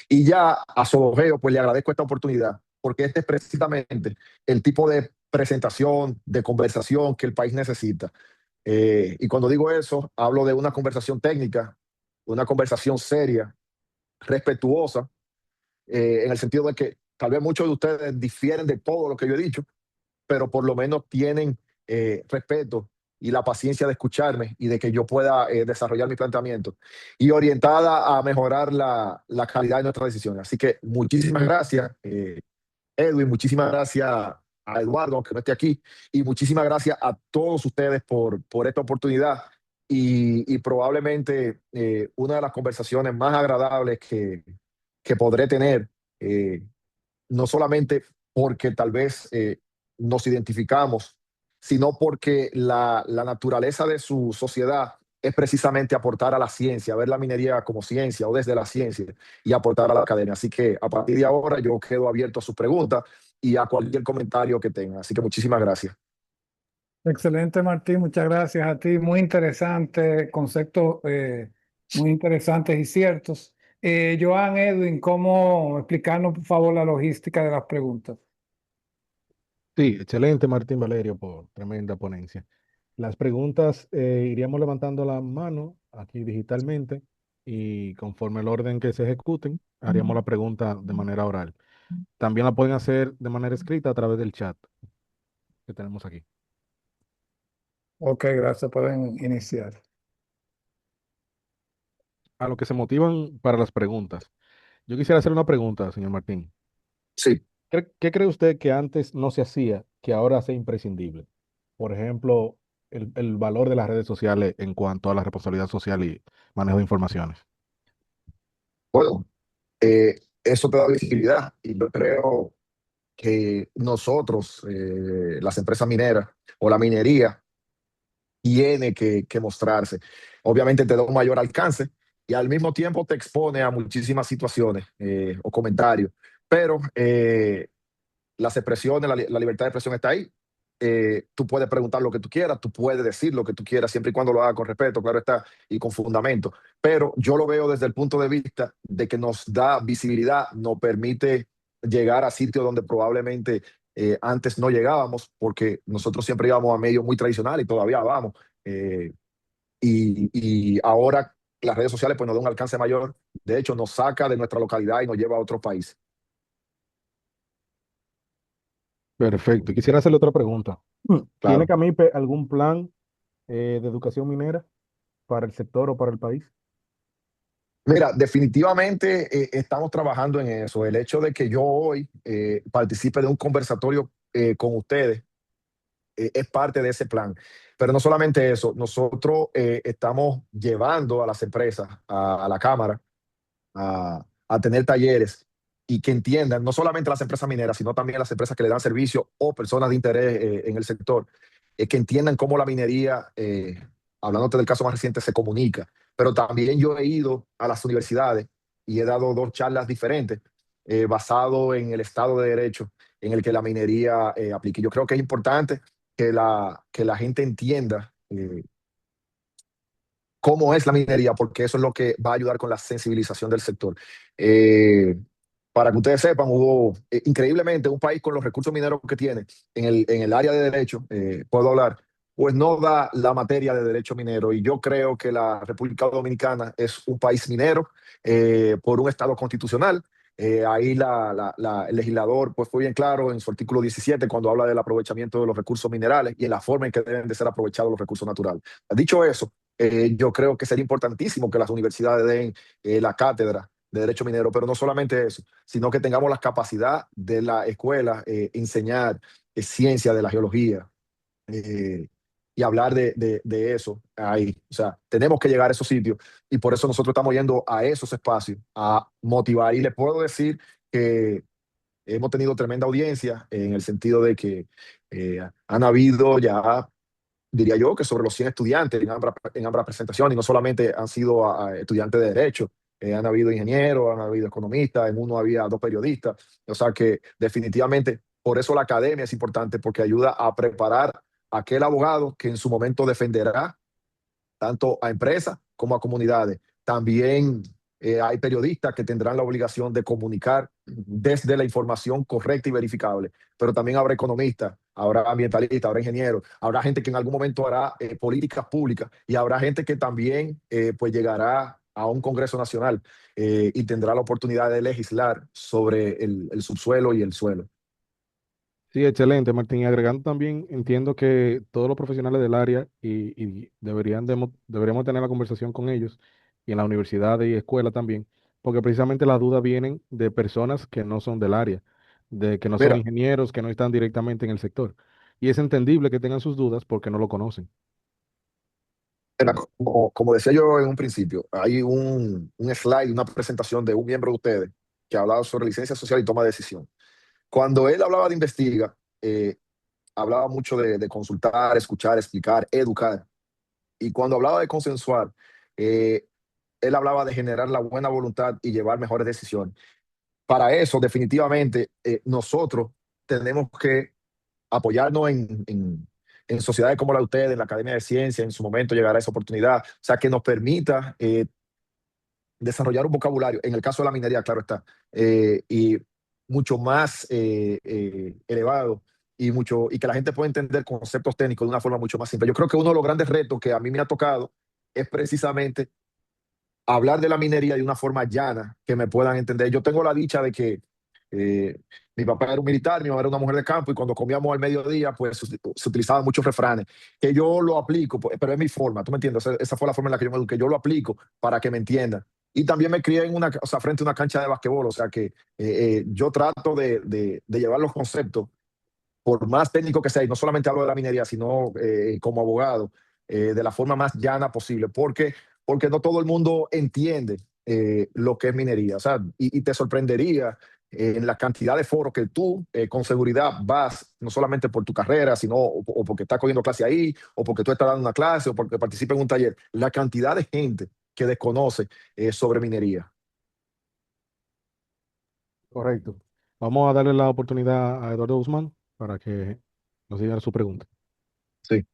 Y ya a Sodogeo, pues le agradezco esta oportunidad, porque este es precisamente el tipo de presentación, de conversación que el país necesita. Y cuando digo eso, hablo de una conversación técnica, una conversación seria, respetuosa, en el sentido de que tal vez muchos de ustedes difieren de todo lo que yo he dicho, pero por lo menos tienen respeto y la paciencia de escucharme y de que yo pueda desarrollar mi planteamiento y orientada a mejorar la calidad de nuestras decisiones. Así que muchísimas gracias, Edwin, muchísimas gracias a Eduardo, aunque no esté aquí, y muchísimas gracias a todos ustedes por esta oportunidad y probablemente una de las conversaciones más agradables que podré tener. No solamente porque tal vez nos identificamos, sino porque la naturaleza de su sociedad es precisamente aportar a la ciencia, ver la minería como ciencia o desde la ciencia y aportar a la academia. Así que a partir de ahora yo quedo abierto a sus preguntas y a cualquier comentario que tengan. Así que muchísimas gracias. Excelente, Martín. Muchas gracias a ti. Muy interesante, conceptos muy interesantes y ciertos. Joan, Edwin, ¿cómo explicarnos, por favor, la logística de las preguntas? Sí, excelente Martín Valerio por tremenda ponencia. Las preguntas iríamos levantando la mano aquí digitalmente y conforme el orden que se ejecuten, haríamos la pregunta de manera oral. También la pueden hacer de manera escrita a través del chat que tenemos aquí. Ok, gracias. Pueden iniciar. A lo que se motivan para las preguntas. Yo quisiera hacer una pregunta, señor Martín. Sí. ¿Qué cree usted que antes no se hacía, que ahora sea imprescindible? Por ejemplo, el valor de las redes sociales en cuanto a la responsabilidad social y manejo de informaciones. Bueno, eso te da visibilidad y yo creo que nosotros, las empresas mineras o la minería, tiene que mostrarse. Obviamente te da un mayor alcance y al mismo tiempo te expone a muchísimas situaciones o comentarios, pero las expresiones, la libertad de expresión está ahí. Tú puedes preguntar lo que tú quieras, tú puedes decir lo que tú quieras, siempre y cuando lo hagas con respeto, claro está, y con fundamento. Pero yo lo veo desde el punto de vista de que nos da visibilidad, nos permite llegar a sitios donde probablemente antes no llegábamos, porque nosotros siempre íbamos a medios muy tradicionales y todavía vamos. Eh, y ahora las redes sociales pues nos da un alcance mayor. De hecho, nos saca de nuestra localidad y nos lleva a otro país. Perfecto. Y quisiera hacerle otra pregunta. ¿Tiene Claro. Camipe algún plan de educación minera para el sector o para el país? Mira, definitivamente estamos trabajando en eso. El hecho de que yo hoy participe de un conversatorio con ustedes es parte de ese plan. Pero no solamente eso, nosotros estamos llevando a las empresas, a la Cámara, a tener talleres y que entiendan, no solamente las empresas mineras, sino también las empresas que le dan servicio o personas de interés en el sector, que entiendan cómo la minería, hablándote del caso más reciente, se comunica. Pero también yo he ido a las universidades y he dado dos charlas diferentes basado en el Estado de Derecho en el que la minería aplique. Yo creo que es importante que la gente entienda cómo es la minería, porque eso es lo que va a ayudar con la sensibilización del sector. Eh, para que ustedes sepan, hubo increíblemente un país con los recursos mineros que tiene en el área de derecho, puedo hablar, pues no da la materia de derecho minero. Y yo creo que la República Dominicana es un país minero por un estado constitucional. Ahí el legislador pues fue bien claro en su artículo 17 cuando habla del aprovechamiento de los recursos minerales y en la forma en que deben de ser aprovechados los recursos naturales. Dicho eso, yo creo que sería importantísimo que las universidades den la cátedra de Derecho Minero, pero no solamente eso, sino que tengamos la capacidad de la escuela enseñar ciencia de la geología, eh, y hablar de eso ahí. O sea, tenemos que llegar a esos sitios y por eso nosotros estamos yendo a esos espacios a motivar. Y les puedo decir que hemos tenido tremenda audiencia en el sentido de que han habido ya, diría yo, que sobre los 100 estudiantes en ambas presentaciones, y no solamente han sido estudiantes de Derecho, han habido ingenieros, han habido economistas, en uno había 2 periodistas, o sea que definitivamente por eso la academia es importante, porque ayuda a preparar a aquel abogado que en su momento defenderá tanto a empresas como a comunidades. También hay periodistas que tendrán la obligación de comunicar desde la información correcta y verificable, pero también habrá economistas, habrá ambientalistas, habrá ingenieros, habrá gente que en algún momento hará políticas públicas y habrá gente que también pues llegará a un Congreso Nacional y tendrá la oportunidad de legislar sobre el subsuelo y el suelo. Sí, excelente, Martín. Y agregando también, entiendo que todos los profesionales del área y deberíamos tener la conversación con ellos y en la universidad y escuela también, porque precisamente las dudas vienen de personas que no son del área, de que no son Mira, ingenieros, que no están directamente en el sector. Y es entendible que tengan sus dudas porque no lo conocen. como decía yo en un principio, hay un slide, una presentación de un miembro de ustedes que hablaba sobre licencia social y toma de decisión. Cuando él hablaba de investiga, hablaba mucho de consultar, escuchar, explicar, educar. Y cuando hablaba de consensuar, eh, él hablaba de generar la buena voluntad y llevar mejores decisiones. Para eso, definitivamente, nosotros tenemos que apoyarnos en sociedades como la de ustedes, en la Academia de Ciencia, en su momento llegará esa oportunidad, o sea, que nos permita desarrollar un vocabulario, en el caso de la minería, claro está, y mucho más elevado y que la gente pueda entender conceptos técnicos de una forma mucho más simple. Yo creo que uno de los grandes retos que a mí me ha tocado es precisamente hablar de la minería de una forma llana, que me puedan entender. Yo tengo la dicha de que eh, mi papá era un militar, mi mamá era una mujer de campo, y cuando comíamos al mediodía, pues se utilizaban muchos refranes, que yo lo aplico, pues, pero es mi forma, ¿tú me entiendes? Esa fue la forma en la que yo me eduqué, yo lo aplico para que me entiendan. Y también me crié o sea, frente a una cancha de basquetbol, o sea que yo trato de llevar los conceptos, por más técnico que sea, y no solamente hablo de la minería, sino como abogado, de la forma más llana posible, porque no todo el mundo entiende lo que es minería. O sea, y te sorprendería en la cantidad de foros que tú con seguridad vas, no solamente por tu carrera, sino o porque estás cogiendo clase ahí, o porque tú estás dando una clase, o porque participas en un taller, la cantidad de gente que desconoce sobre minería. Correcto. Vamos a darle la oportunidad a Eduardo Guzmán para que nos diga su pregunta. Sí,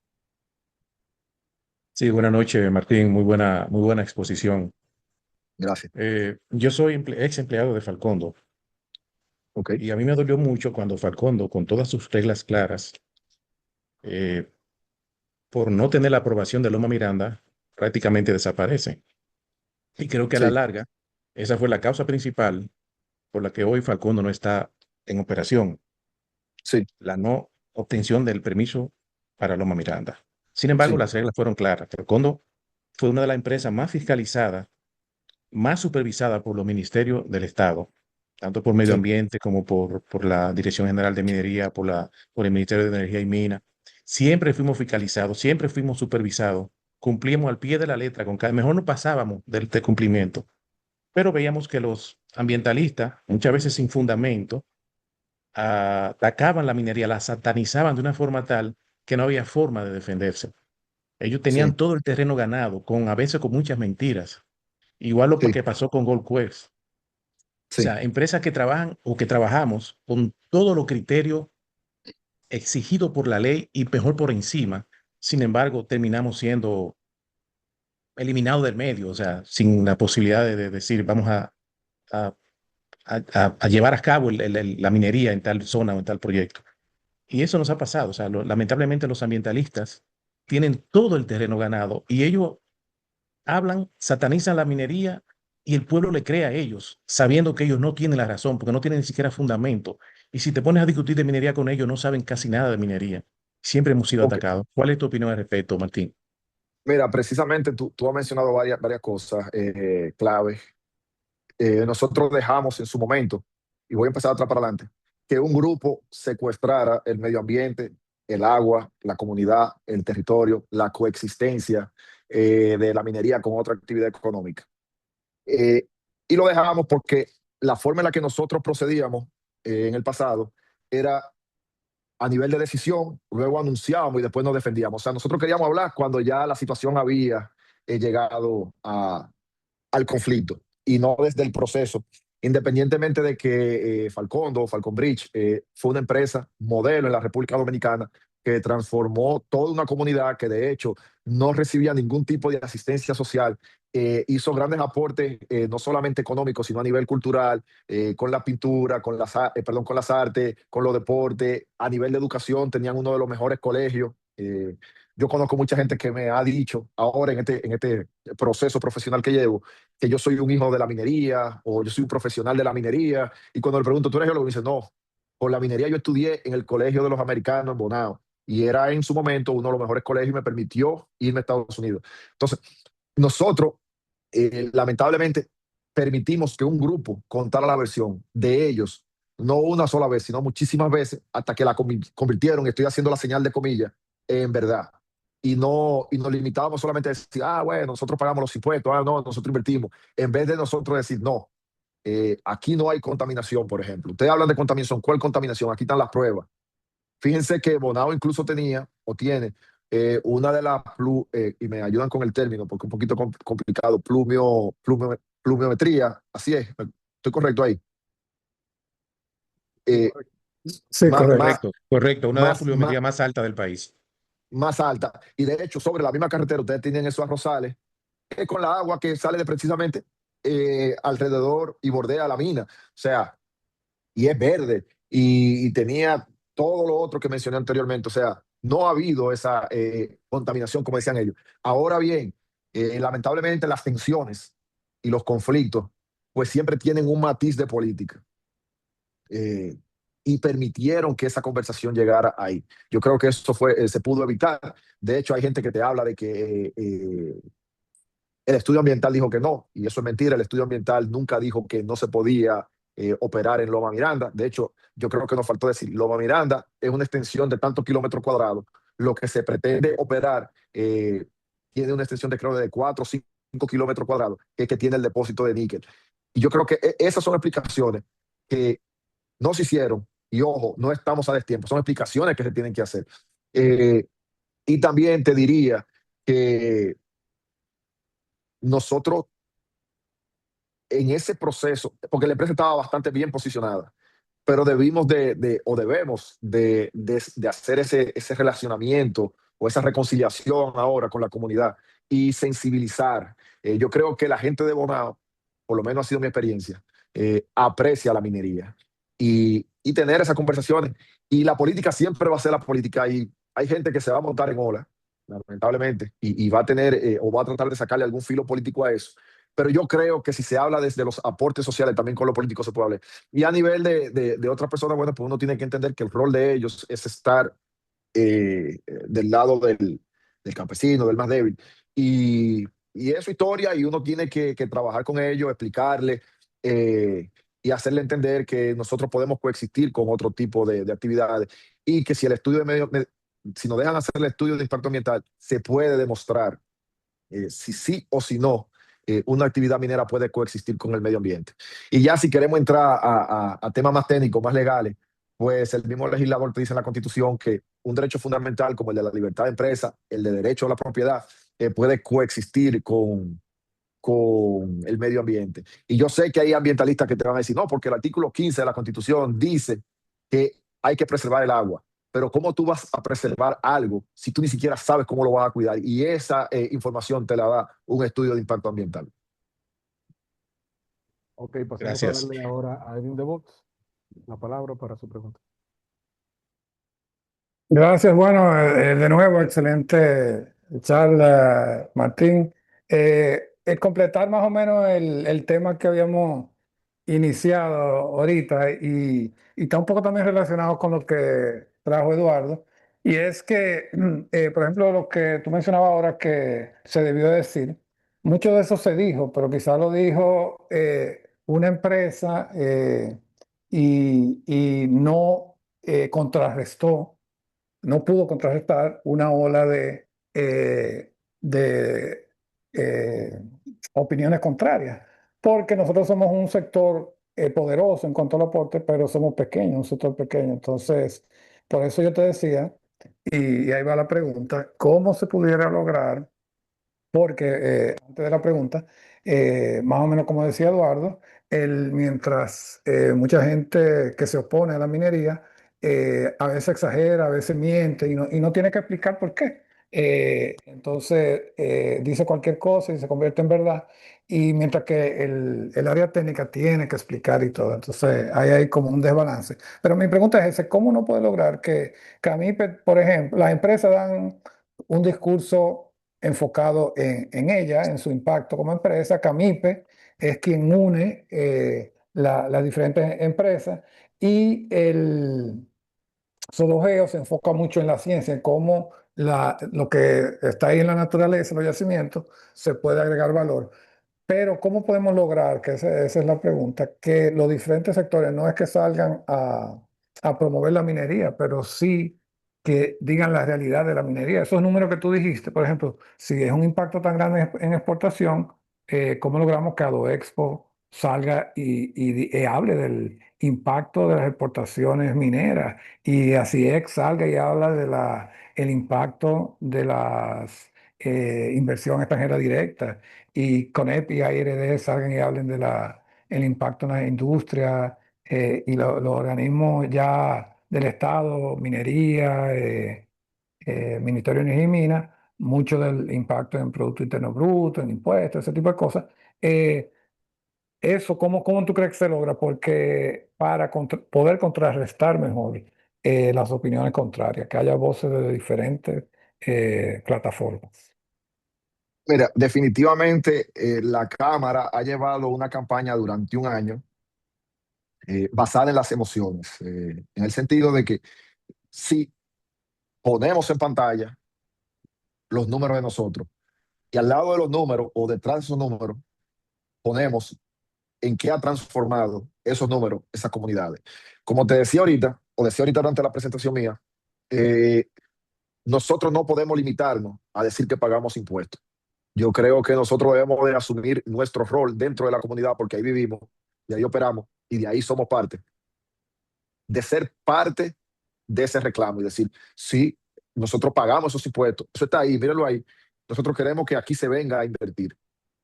Sí, buenas noches, Martín. Muy buena exposición. gracias. Yo soy ex empleado de Falcondo Ok, y a mí me dolió mucho cuando Falcondo, con todas sus reglas claras, eh, por no tener la aprobación de Loma Miranda, prácticamente desaparece. Y creo que a la sí, larga, esa fue la causa principal por la que hoy Falcondo no está en operación, sí, la no obtención del permiso para Loma Miranda. Sin embargo, sí, las reglas fueron claras. Falcondo fue una de las empresas más fiscalizadas, más supervisada por los ministerios del Estado, tanto por Medio sí, Ambiente como por la Dirección General de Minería, por el Ministerio de Energía y Minas. Siempre fuimos fiscalizados, siempre fuimos supervisados, cumplíamos al pie de la letra, mejor no pasábamos del cumplimiento, pero veíamos que los ambientalistas, muchas veces sin fundamento, atacaban la minería, la satanizaban de una forma tal que no había forma de defenderse. Ellos tenían sí, todo el terreno ganado, a veces con muchas mentiras. Igual lo sí, que pasó con Gold Quest. O sí. sea, empresas que trabajan o que trabajamos con todos los criterios exigidos por la ley y mejor por encima. Sin embargo, terminamos siendo eliminados del medio, o sea, sin la posibilidad de decir, vamos a, a llevar a cabo la minería en tal zona o en tal proyecto. Y eso nos ha pasado. O sea, lamentablemente los ambientalistas tienen todo el terreno ganado y ellos hablan, satanizan la minería y el pueblo le cree a ellos, sabiendo que ellos no tienen la razón, porque no tienen ni siquiera fundamento. Y si te pones a discutir de minería con ellos, no saben casi nada de minería. Siempre hemos sido Ok. atacados. ¿Cuál es tu opinión al respecto, Martín? Mira, precisamente tú has mencionado varias cosas claves. Nosotros dejamos en su momento, y voy a empezar atrás para adelante, que un grupo secuestrara el medio ambiente el agua, la comunidad, el territorio, la coexistencia de la minería con otra actividad económica. Eh, y lo dejamos porque la forma en la que nosotros procedíamos en el pasado era a nivel de decisión, luego anunciábamos y después nos defendíamos. O sea, nosotros queríamos hablar cuando ya la situación había llegado al conflicto y no desde el proceso, independientemente de que Falcondo, Falcon Bridge, fue una empresa modelo en la República Dominicana que transformó toda una comunidad que de hecho no recibía ningún tipo de asistencia social, hizo grandes aportes, no solamente económicos, sino a nivel cultural, con la pintura, perdón, con las artes, con los deportes, a nivel de educación, tenían uno de los mejores colegios. Yo conozco mucha gente que me ha dicho ahora en este proceso profesional que llevo, que yo soy un hijo de la minería o yo soy un profesional de la minería. Y cuando le pregunto, ¿tú eres geólogo? Me dice, no, por la minería yo estudié en el Colegio de los Americanos en Bonao y era en su momento uno de los mejores colegios y me permitió irme a Estados Unidos. Entonces, nosotros, lamentablemente, permitimos que un grupo contara la versión de ellos, no una sola vez, sino muchísimas veces, hasta que la convirtieron, estoy haciendo la señal de comillas, en verdad. Y nos limitábamos solamente a decir, ah, bueno, nosotros pagamos los impuestos, ah, no, nosotros invertimos, en vez de nosotros decir, no, aquí no hay contaminación, por ejemplo. Ustedes hablan de contaminación, ¿cuál contaminación? Aquí están las pruebas. Fíjense que Bonao incluso tenía o tiene una de las, y me ayudan con el término porque es un poquito complicado, pluviometría, así es, estoy correcto ahí. Eh, Sí, más, correcto. más, Correcto, correcto. Una de las más, más, pluviometrías más altas del país. más alta. Y de hecho, sobre la misma carretera, ustedes tienen esos arrozales, con la agua que sale de precisamente alrededor y bordea la mina. O sea, y es verde y tenía todo lo otro que mencioné anteriormente. O sea, no ha habido esa contaminación, como decían ellos. Ahora bien, lamentablemente las tensiones y los conflictos, pues siempre tienen un matiz de política. eh, y permitieron que esa conversación llegara ahí. Yo creo que eso se pudo evitar. De hecho, hay gente que te habla de que el estudio ambiental dijo que no, y eso es mentira. El estudio ambiental nunca dijo que no se podía operar en Loma Miranda. De hecho, yo creo que nos faltó decir, Loma Miranda es una extensión de tantos kilómetros cuadrados. Lo que se pretende operar tiene una extensión de creo de 4 o 5 kilómetros cuadrados, que es que tiene el depósito de níquel. Y yo creo que esas son explicaciones que no se hicieron, y ojo, no estamos a destiempo, son explicaciones que se tienen que hacer. Eh, y también te diría que nosotros en ese proceso, porque la empresa estaba bastante bien posicionada, pero debimos o debemos de hacer ese relacionamiento o esa reconciliación ahora con la comunidad y sensibilizar. Yo creo que la gente de Bonao, por lo menos ha sido mi experiencia, aprecia la minería y tener esas conversaciones. Y la política siempre va a ser la política y hay gente que se va a montar en ola, lamentablemente, y va a tener o va a tratar de sacarle algún filo político a eso. Pero yo creo que si se habla desde los aportes sociales, también con los políticos se puede hablar. Y a nivel de otras personas, bueno, pues uno tiene que entender que el rol de ellos es estar del lado del campesino, del más débil. Y es su historia y uno tiene que trabajar con ellos, explicarle y hacerle entender que nosotros podemos coexistir con otro tipo de actividades y que si el estudio si nos dejan hacer el estudio de impacto ambiental, se puede demostrar si sí o si no, una actividad minera puede coexistir con el medio ambiente. Y ya si queremos entrar a temas más técnicos, más legales, pues el mismo legislador te dice en la Constitución que un derecho fundamental como el de la libertad de empresa, el de derecho a la propiedad, puede coexistir con el medio ambiente. Y yo sé que hay ambientalistas que te van a decir, no, porque el artículo 15 de la Constitución dice que hay que preservar el agua. Pero ¿cómo tú vas a preservar algo si tú ni siquiera sabes cómo lo vas a cuidar? Y esa información te la da un estudio de impacto ambiental. Ok, pasemos a Gracias. darle ahora a Edwin de Box la palabra para su pregunta. Gracias. Bueno, de nuevo, excelente charla, Martín. Completar más o menos el tema que habíamos iniciado ahorita y está un poco también relacionado con lo que trajo Eduardo. Y es que, por ejemplo, lo que tú mencionabas ahora que se debió decir, mucho de eso se dijo, pero quizás lo dijo una empresa y no contrarrestó no pudo contrarrestar una ola de eh, opiniones contrarias, porque nosotros somos un sector poderoso en cuanto al aporte, pero somos pequeños, un sector pequeño. Entonces, por eso yo te decía, y ahí va la pregunta, ¿cómo se pudiera lograr? Porque antes de la pregunta, más o menos como decía Eduardo, mientras mucha gente que se opone a la minería a veces exagera, a veces miente y no tiene que explicar por qué. Entonces dice cualquier cosa y se convierte en verdad. Y mientras que el área técnica tiene que explicar y todo. Entonces ahí hay como un desbalance. Pero mi pregunta es ese, ¿cómo uno puede lograr que Camipe, por ejemplo, las empresas dan un discurso enfocado en ella, en su impacto como empresa? Camipe es quien une las diferentes empresas y el Sodogeo se enfoca mucho en la ciencia, en cómo lo que está ahí en la naturaleza, los yacimientos, se puede agregar valor. Pero ¿cómo podemos lograr, que esa es la pregunta, que los diferentes sectores no es que salgan a promover la minería, pero sí que digan la realidad de la minería? Esos números que tú dijiste, por ejemplo, si es un impacto tan grande en exportación, ¿cómo logramos que Adoexpo salga y hable del impacto de las exportaciones mineras? Y ASIEX salga y habla de el impacto de las inversión extranjera directa, y CONEP y ARD salgan y hablen de el impacto en la industria, y los organismos ya del Estado, minería, Ministerio de Energía y Minas, mucho del impacto en Producto Interno Bruto, en impuestos, ese tipo de cosas. Eh, Eso, ¿cómo tú crees que se logra? Porque para poder contrarrestar mejor las opiniones contrarias, que haya voces de diferentes plataformas. Mira, definitivamente la Cámara ha llevado una campaña durante un año basada en las emociones, en el sentido de que si ponemos en pantalla los números de nosotros y al lado de los números o detrás de esos números ponemos en qué ha transformado esos números, esas comunidades. Como te decía ahorita, o decía ahorita durante la presentación mía, eh, nosotros no podemos limitarnos a decir que pagamos impuestos. Yo creo que nosotros debemos de asumir nuestro rol dentro de la comunidad porque ahí vivimos y ahí operamos y de ahí somos parte, de ser parte de ese reclamo y decir, sí, nosotros pagamos esos impuestos, eso está ahí, mírenlo ahí. Nosotros queremos que aquí se venga a invertir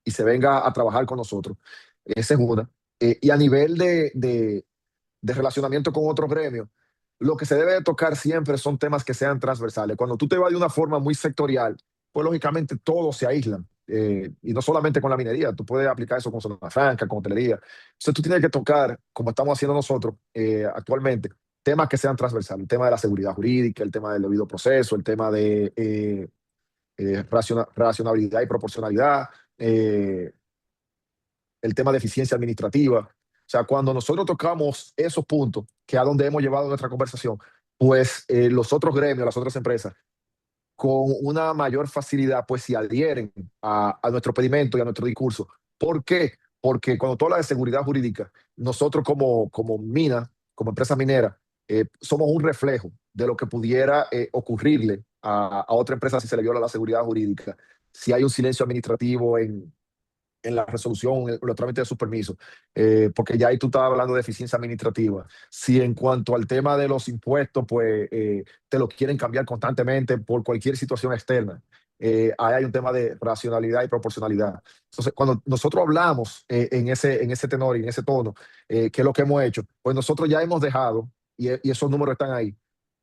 y se venga a trabajar con nosotros. Esa es una. Y a nivel de relacionamiento con otros gremios, lo que se debe de tocar siempre son temas que sean transversales. Cuando tú te vas de una forma muy sectorial, pues lógicamente todos se aíslan. Y no solamente con la minería, tú puedes aplicar eso con zona franca, con hotelería. Entonces tú tienes que tocar, como estamos haciendo nosotros actualmente, temas que sean transversales. El tema de la seguridad jurídica, el tema del debido proceso, el tema de racionalidad y proporcionalidad, eh, el tema de eficiencia administrativa. O sea, cuando nosotros tocamos esos puntos, que es a donde hemos llevado nuestra conversación, pues los otros gremios, las otras empresas, con una mayor facilidad, pues se adhieren a nuestro pedimento y a nuestro discurso. ¿Por qué? Porque cuando tú hablas de seguridad jurídica, nosotros como mina, como empresa minera, somos un reflejo de lo que pudiera ocurrirle a otra empresa si se le viola la seguridad jurídica, si hay un silencio administrativo en la resolución, en los trámites de sus permisos, porque ya ahí tú estabas hablando de eficiencia administrativa. Si en cuanto al tema de los impuestos, pues te lo quieren cambiar constantemente por cualquier situación externa, ahí hay un tema de racionalidad y proporcionalidad. Entonces, cuando nosotros hablamos en ese tenor y en ese tono, ¿qué es lo que hemos hecho? Pues nosotros ya hemos dejado, y esos números están ahí,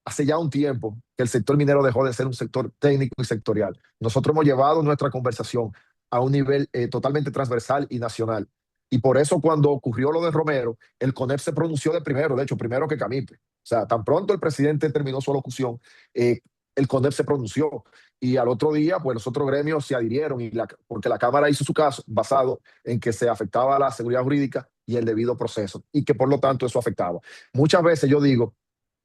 hace ya un tiempo que el sector minero dejó de ser un sector técnico y sectorial. Nosotros hemos llevado nuestra conversación a un nivel totalmente transversal y nacional. Y por eso cuando ocurrió lo de Romero, el CONEP se pronunció de primero, de hecho, primero que Camipe. O sea, tan pronto el presidente terminó su locución, el CONEP se pronunció. Y al otro día, pues los otros gremios se adhirieron, porque la Cámara hizo su caso basado en que se afectaba la seguridad jurídica y el debido proceso, y que por lo tanto eso afectaba. Muchas veces yo digo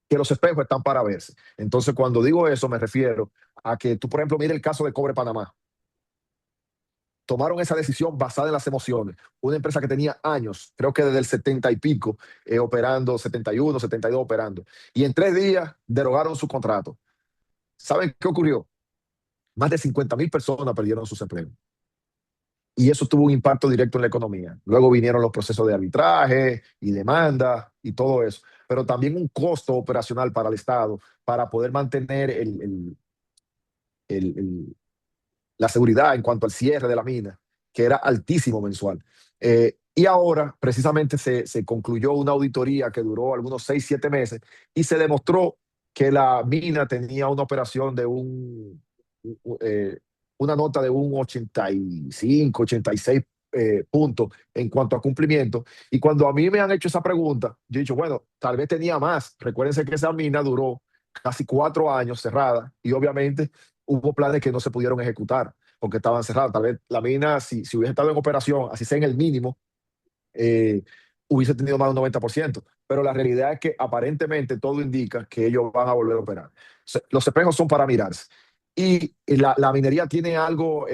que los espejos están para verse. Entonces, cuando digo eso, me refiero a que tú, por ejemplo, mire el caso de Cobre Panamá. Tomaron esa decisión basada en las emociones. Una empresa que tenía años, creo que desde el 70 y pico, operando, 71, 72 operando. Y en 3 días derogaron su contrato. ¿Saben qué ocurrió? Más de 50.000 personas perdieron sus empleos. Y eso tuvo un impacto directo en la economía. Luego vinieron los procesos de arbitraje y demanda y todo eso. Pero también un costo operacional para el Estado para poder mantener el- el- la seguridad en cuanto al cierre de la mina, que era altísimo mensual. Y ahora, precisamente, se concluyó una auditoría que duró algunos 6, 7 meses y se demostró que la mina tenía una operación de eh, una nota de un 85, 86 puntos en cuanto a cumplimiento. Y cuando a mí me han hecho esa pregunta, yo he dicho, bueno, tal vez tenía más. Recuérdense que esa mina duró casi 4 años cerrada y obviamente hubo planes que no se pudieron ejecutar porque estaban cerrados. Tal vez la mina, si hubiese estado en operación, así sea en el mínimo, eh, hubiese tenido más de un 90%. Pero la realidad es que aparentemente todo indica que ellos van a volver a operar. Los espejos son para mirarse. Y la minería tiene algo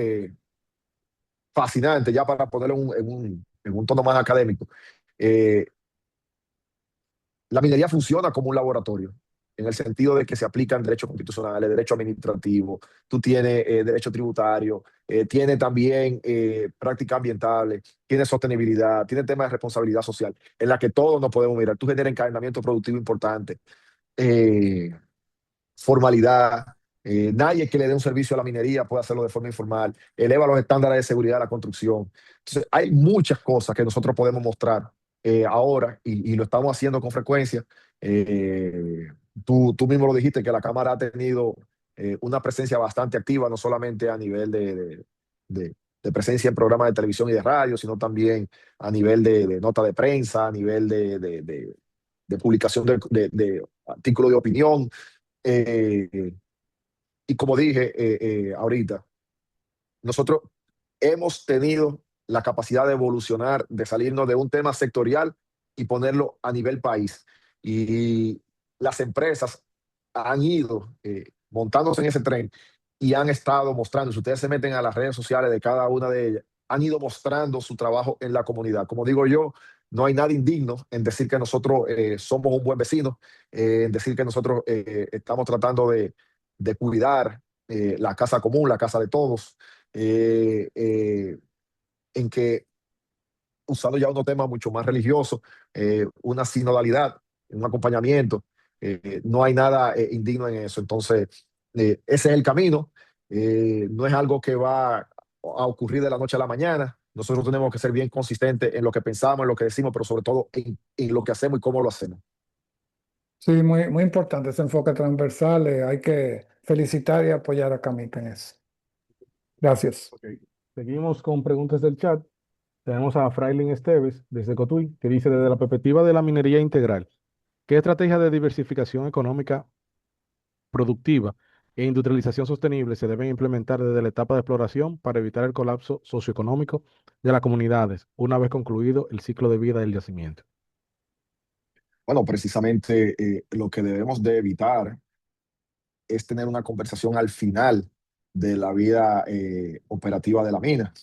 fascinante, ya para ponerlo en un tono más académico. Eh, la minería funciona como un laboratorio, en el sentido de que se aplican derechos constitucionales, derecho administrativo, tú tienes derecho tributario, tiene también prácticas ambientales, tiene sostenibilidad, tiene temas de responsabilidad social, en la que todos nos podemos mirar. Tú generas encadenamiento productivo importante, eh, formalidad. Nadie que le dé un servicio a la minería puede hacerlo de forma informal, eleva los estándares de seguridad de la construcción. Entonces, hay muchas cosas que nosotros podemos mostrar ahora y lo estamos haciendo con frecuencia. Eh, tú mismo lo dijiste, que la Cámara ha tenido una presencia bastante activa, no solamente a nivel de- de presencia en programas de televisión y de radio, sino también a nivel de nota de prensa, a nivel de publicación de artículos de opinión. Eh, y como dije ahorita, nosotros hemos tenido la capacidad de evolucionar, de salirnos de un tema sectorial y ponerlo a nivel país. Y las empresas han ido montándose en ese tren y han estado mostrando, si ustedes se meten a las redes sociales de cada una de ellas, han ido mostrando su trabajo en la comunidad. Como digo yo, no hay nada indigno en decir que nosotros somos un buen vecino, en decir que nosotros estamos tratando de cuidar la casa común, la casa de todos, eh, eh, en que, usando ya unos temas mucho más religiosos, una sinodalidad, un acompañamiento, no hay nada indigno en eso. Entonces, ese es el camino. No es algo que va a ocurrir de la noche a la mañana. Nosotros tenemos que ser bien consistentes en lo que pensamos, en lo que decimos, pero sobre todo en lo que hacemos y cómo lo hacemos. Sí, muy, muy importante ese enfoque transversal. Hay que felicitar y apoyar a Camita en eso. Gracias. Ok. Seguimos con preguntas del chat. Tenemos a Frailin Esteves desde Cotuí, que dice, desde la perspectiva de la minería integral, ¿qué estrategia de diversificación económica productiva e industrialización sostenible se deben implementar desde la etapa de exploración para evitar el colapso socioeconómico de las comunidades una vez concluido el ciclo de vida del yacimiento? Bueno, precisamente lo que debemos de evitar es tener una conversación al final de la vida operativa de la mina.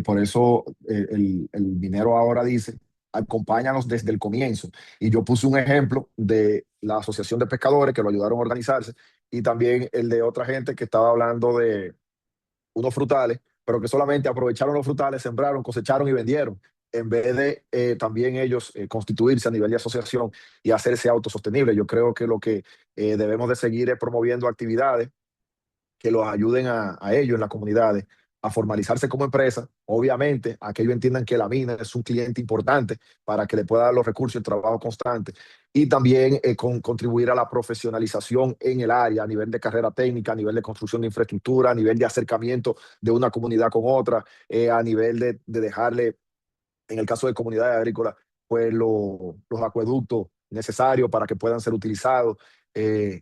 Por eso el minero ahora dice, acompáñanos desde el comienzo. Y yo puse un ejemplo de la Asociación de Pescadores que lo ayudaron a organizarse y también el de otra gente que estaba hablando de unos frutales, pero que solamente aprovecharon los frutales, sembraron, cosecharon y vendieron, en vez de también ellos constituirse a nivel de asociación y hacerse autosostenible. Yo creo que lo que debemos de seguir es promoviendo actividades que los ayuden a ellos en las comunidades a formalizarse como empresa, obviamente, a que ellos entiendan que la mina es un cliente importante para que le pueda dar los recursos y el trabajo constante, y también contribuir a la profesionalización en el área, a nivel de carrera técnica, a nivel de construcción de infraestructura, a nivel de acercamiento de una comunidad con otra, a nivel de dejarle, en el caso de comunidades agrícolas, pues los acueductos necesarios para que puedan ser utilizados.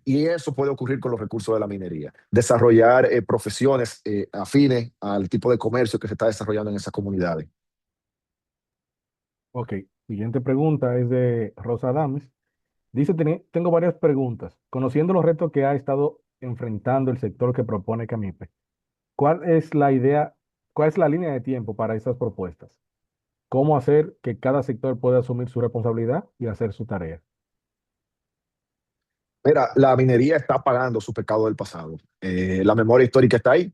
Y eso puede ocurrir con los recursos de la minería. Desarrollar profesiones afines al tipo de comercio que se está desarrollando en esas comunidades. Ok, siguiente pregunta es de Rosa Adames. Dice, tengo varias preguntas. Conociendo los retos que ha estado enfrentando el sector que propone Camipe, ¿cuál es la idea, cuál es la línea de tiempo para estas propuestas? ¿Cómo hacer que cada sector pueda asumir su responsabilidad y hacer su tarea? Mira, la minería está pagando su pecado del pasado. La memoria histórica está ahí.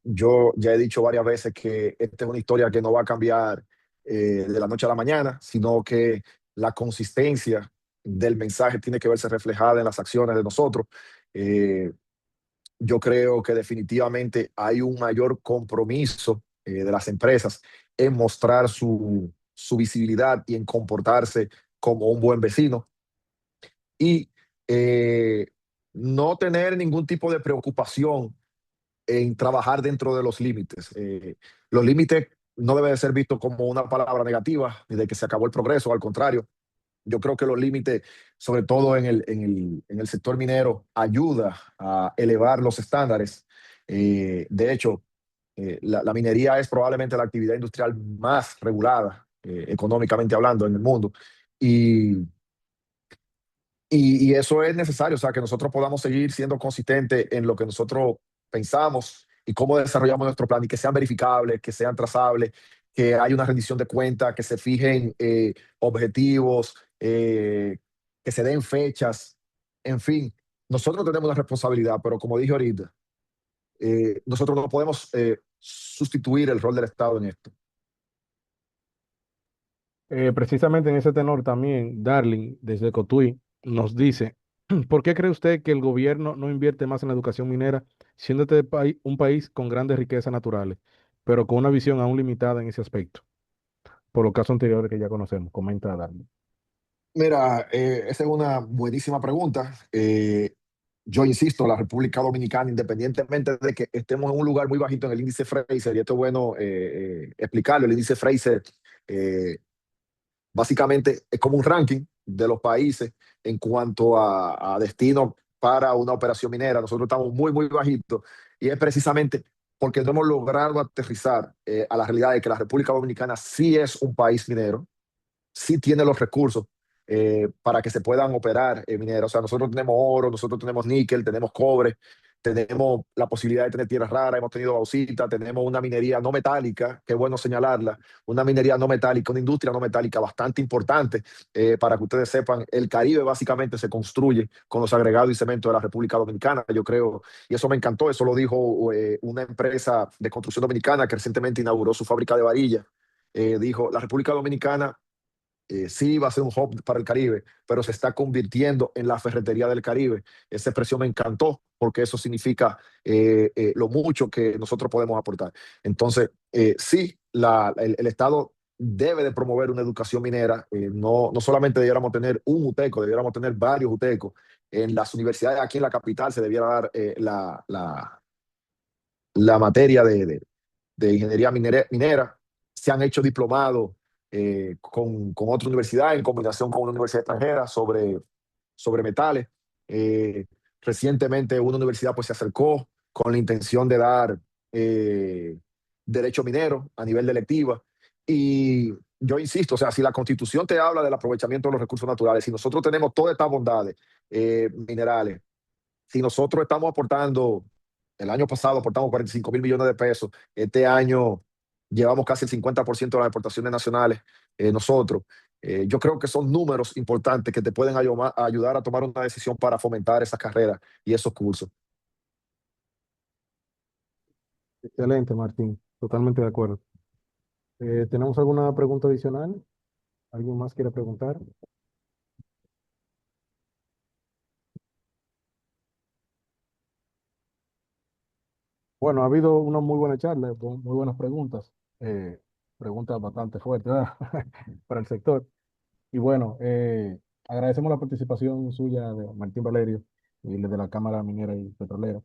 Yo ya he dicho varias veces que esta es una historia que no va a cambiar de la noche a la mañana, sino que la consistencia del mensaje tiene que verse reflejada en las acciones de nosotros. Eh, yo creo que definitivamente hay un mayor compromiso de las empresas en mostrar su visibilidad y en comportarse como un buen vecino y eh, no tener ningún tipo de preocupación en trabajar dentro de los límites. Los límites no deben de ser vistos como una palabra negativa ni de que se acabó el progreso, al contrario. Yo creo que los límites, sobre todo en el sector minero, ayuda a elevar los estándares. De hecho, la minería es probablemente la actividad industrial más regulada, económicamente hablando, en el mundo. Y y eso es necesario, o sea, que nosotros podamos seguir siendo consistentes en lo que nosotros pensamos y cómo desarrollamos nuestro plan y que sean verificables, que sean trazables, que haya una rendición de cuentas, que se fijen objetivos, que se den fechas, en fin. Nosotros tenemos una responsabilidad, pero como dije ahorita, nosotros no podemos sustituir el rol del Estado en esto. Precisamente en ese tenor también, Darling, desde Cotuí, nos dice, ¿por qué cree usted que el gobierno no invierte más en la educación minera, siendo este un país con grandes riquezas naturales, pero con una visión aún limitada en ese aspecto? Por los casos anteriores que ya conocemos, comenta Darling. Mira, esa es una buenísima pregunta. Yo insisto, la República Dominicana, independientemente de que estemos en un lugar muy bajito en el índice Fraser, y esto es bueno explicarlo, el índice Fraser eh, básicamente es como un ranking de los países en cuanto a destino para una operación minera. Nosotros estamos muy, muy bajitos y es precisamente porque no hemos logrado aterrizar a la realidad de que la República Dominicana sí es un país minero, sí tiene los recursos para que se puedan operar mineras. O sea, nosotros tenemos oro, nosotros tenemos níquel, tenemos cobre, tenemos la posibilidad de tener tierras raras, hemos tenido bauxita, tenemos una minería no metálica, que es bueno señalarla, una minería no metálica, una industria no metálica bastante importante. Para que ustedes sepan, el Caribe básicamente se construye con los agregados y cemento de la República Dominicana, yo creo, y eso me encantó, eso lo dijo una empresa de construcción dominicana que recientemente inauguró su fábrica de varilla. Dijo, la República Dominicana sí va a ser un hub para el Caribe, pero se está convirtiendo en la ferretería del Caribe. Esa expresión me encantó porque eso significa lo mucho que nosotros podemos aportar. Entonces, sí, el Estado debe de promover una educación minera. No solamente debiéramos tener un UTECO, debiéramos tener varios UTECos. En las universidades aquí en la capital se debiera dar la materia de ingeniería minera. Se han hecho diplomados con otra universidad en combinación con una universidad extranjera sobre metales. Eh, Recientemente una universidad pues se acercó con la intención de dar derecho minero a nivel de electiva. Y yo insisto, o sea, si la Constitución te habla del aprovechamiento de los recursos naturales, si nosotros tenemos todas estas bondades minerales, si nosotros estamos aportando, el año pasado aportamos 45.000 millones de pesos, este año llevamos casi el 50% de las exportaciones nacionales nosotros. Yo creo que son números importantes que te pueden ayudar a tomar una decisión para fomentar esas carreras y esos cursos. Excelente, Martín, totalmente de acuerdo. ¿Tenemos alguna pregunta adicional? ¿Alguien más quiere preguntar? Bueno, ha habido una muy buena charla, muy buenas preguntas, preguntas bastante fuertes, ¿verdad? Para el sector. Y bueno, agradecemos la participación suya de Martín Valerio y de la Cámara Minera y Petrolera.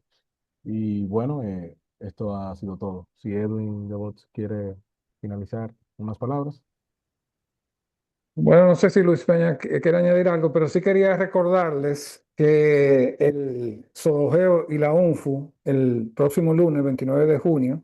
Y bueno, esto ha sido todo. Si Edwin Devot quiere finalizar unas palabras. Bueno, no sé si Luis Peña quiere añadir algo, pero sí quería recordarles que el SODOGEO y la UNFU el próximo lunes, 29 de junio,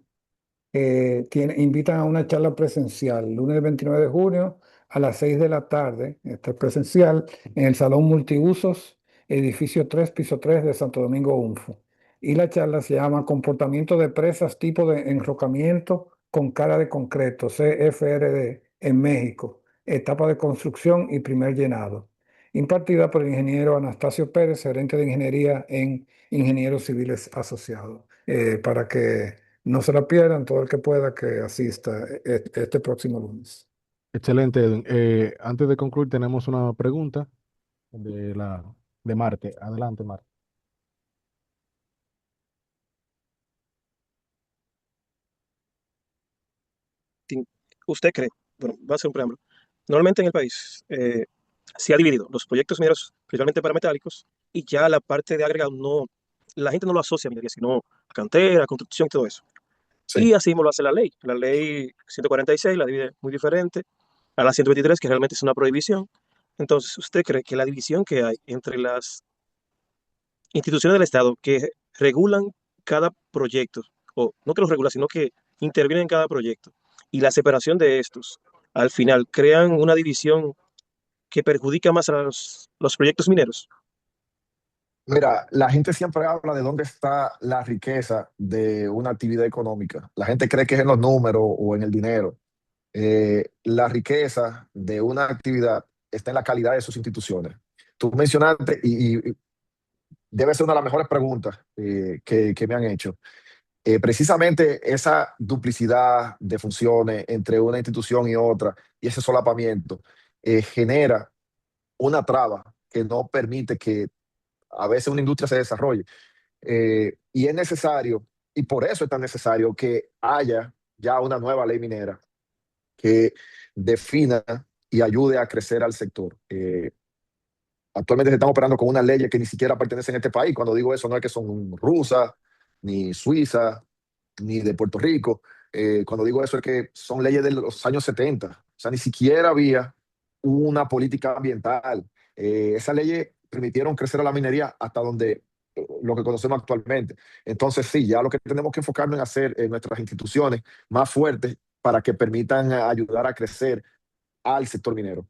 invitan a una charla presencial, lunes 29 de junio a las 6 de la tarde, este es presencial, en el Salón Multiusos, edificio 3, piso 3 de Santo Domingo UNFU. Y la charla se llama Comportamiento de presas tipo de enrocamiento con cara de concreto, CFRD, en México, etapa de construcción y primer llenado. impartida por el ingeniero Anastasio Pérez, gerente de ingeniería en Ingenieros Civiles Asociados. Para que no se la pierdan, todo el que pueda que asista este próximo lunes. Excelente, Edwin. Antes de concluir, tenemos una pregunta de Marte. Adelante, Marte. ¿Usted cree, bueno, va a ser un preámbulo, normalmente en el país se ha dividido los proyectos mineros, principalmente para metálicos, y ya la parte de agregado no, la gente no lo asocia a minería, sino a cantera, a construcción y todo eso. Sí. Y así mismo lo hace la ley 146 la divide muy diferente a la 123, que realmente es una prohibición. Entonces, ¿usted cree que la división que hay entre las instituciones del Estado que regulan cada proyecto, o no que los regulan, sino que intervienen en cada proyecto, y la separación de estos, al final crean una división que perjudica más a los proyectos mineros? Mira, la gente siempre habla de dónde está la riqueza de una actividad económica. La gente cree que es en los números o en el dinero. La riqueza de una actividad está en la calidad de sus instituciones. Tú mencionaste, y debe ser una de las mejores preguntas que me han hecho. Precisamente esa duplicidad de funciones entre una institución y otra y ese solapamiento genera una traba que no permite que a veces una industria se desarrolle. Y es necesario, y por eso es tan necesario que haya ya una nueva ley minera que defina y ayude a crecer al sector. Actualmente se están operando con unas leyes que ni siquiera pertenecen a este país. Cuando digo eso, no es que son rusas, ni suizas, ni de Puerto Rico. Cuando digo eso es que son leyes de los años 70. O sea, ni siquiera había una política ambiental. Esas leyes permitieron crecer a la minería hasta donde lo que conocemos actualmente. Entonces, sí, ya lo que tenemos que enfocarnos en hacer nuestras instituciones más fuertes para que permitan ayudar a crecer al sector minero.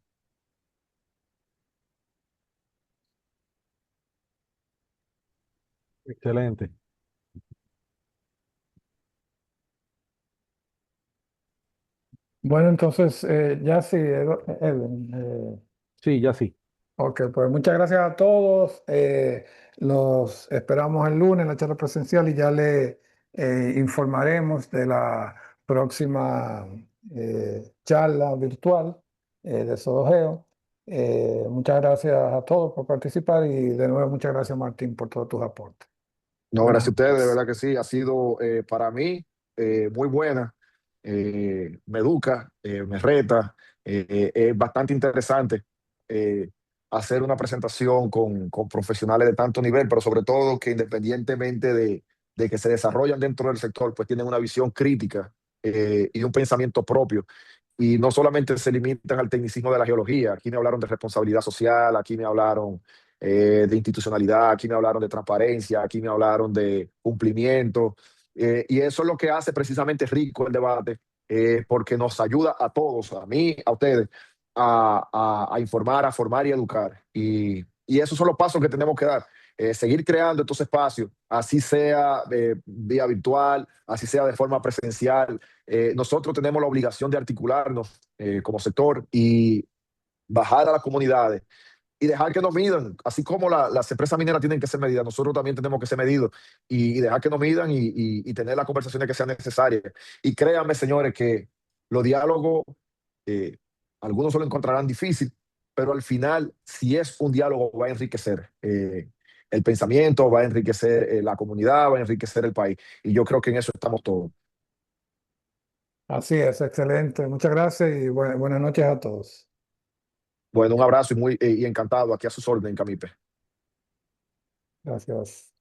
Excelente. Bueno, entonces, ya sí, Edwin. Sí, ya sí. Ok, pues muchas gracias a todos. Los esperamos el lunes en la charla presencial y ya le informaremos de la próxima charla virtual de Sodogeo. Muchas gracias a todos por participar y de nuevo muchas gracias, Martín, por todos tus aportes. No, Buenas gracias a ustedes, de noches. verdad que sí, ha sido para mí muy buena, me educa, me reta, es bastante interesante eh, hacer una presentación con profesionales de tanto nivel, pero sobre todo que independientemente de que se desarrollan dentro del sector, pues tienen una visión crítica y un pensamiento propio. Y no solamente se limitan al tecnicismo de la geología, aquí me hablaron de responsabilidad social, aquí me hablaron de institucionalidad, aquí me hablaron de transparencia, aquí me hablaron de cumplimiento, y eso es lo que hace precisamente rico el debate, porque nos ayuda a todos, a mí, a ustedes, a informar, a formar y educar. Y esos son los pasos que tenemos que dar. Seguir creando estos espacios, así sea vía virtual, así sea de forma presencial. Nosotros tenemos la obligación de articularnos como sector y bajar a las comunidades y dejar que nos midan, así como las empresas mineras tienen que ser medidas, nosotros también tenemos que ser medidos y dejar que nos midan y tener las conversaciones que sean necesarias. Y créanme, señores, que los diálogos, eh, algunos se lo encontrarán difícil, pero al final, si es un diálogo, va a enriquecer el pensamiento, va a enriquecer la comunidad, va a enriquecer el país. Y yo creo que en eso estamos todos. Así es, excelente. Muchas gracias y buenas noches a todos. Bueno, un abrazo y encantado aquí a sus órdenes, Camipe. Gracias.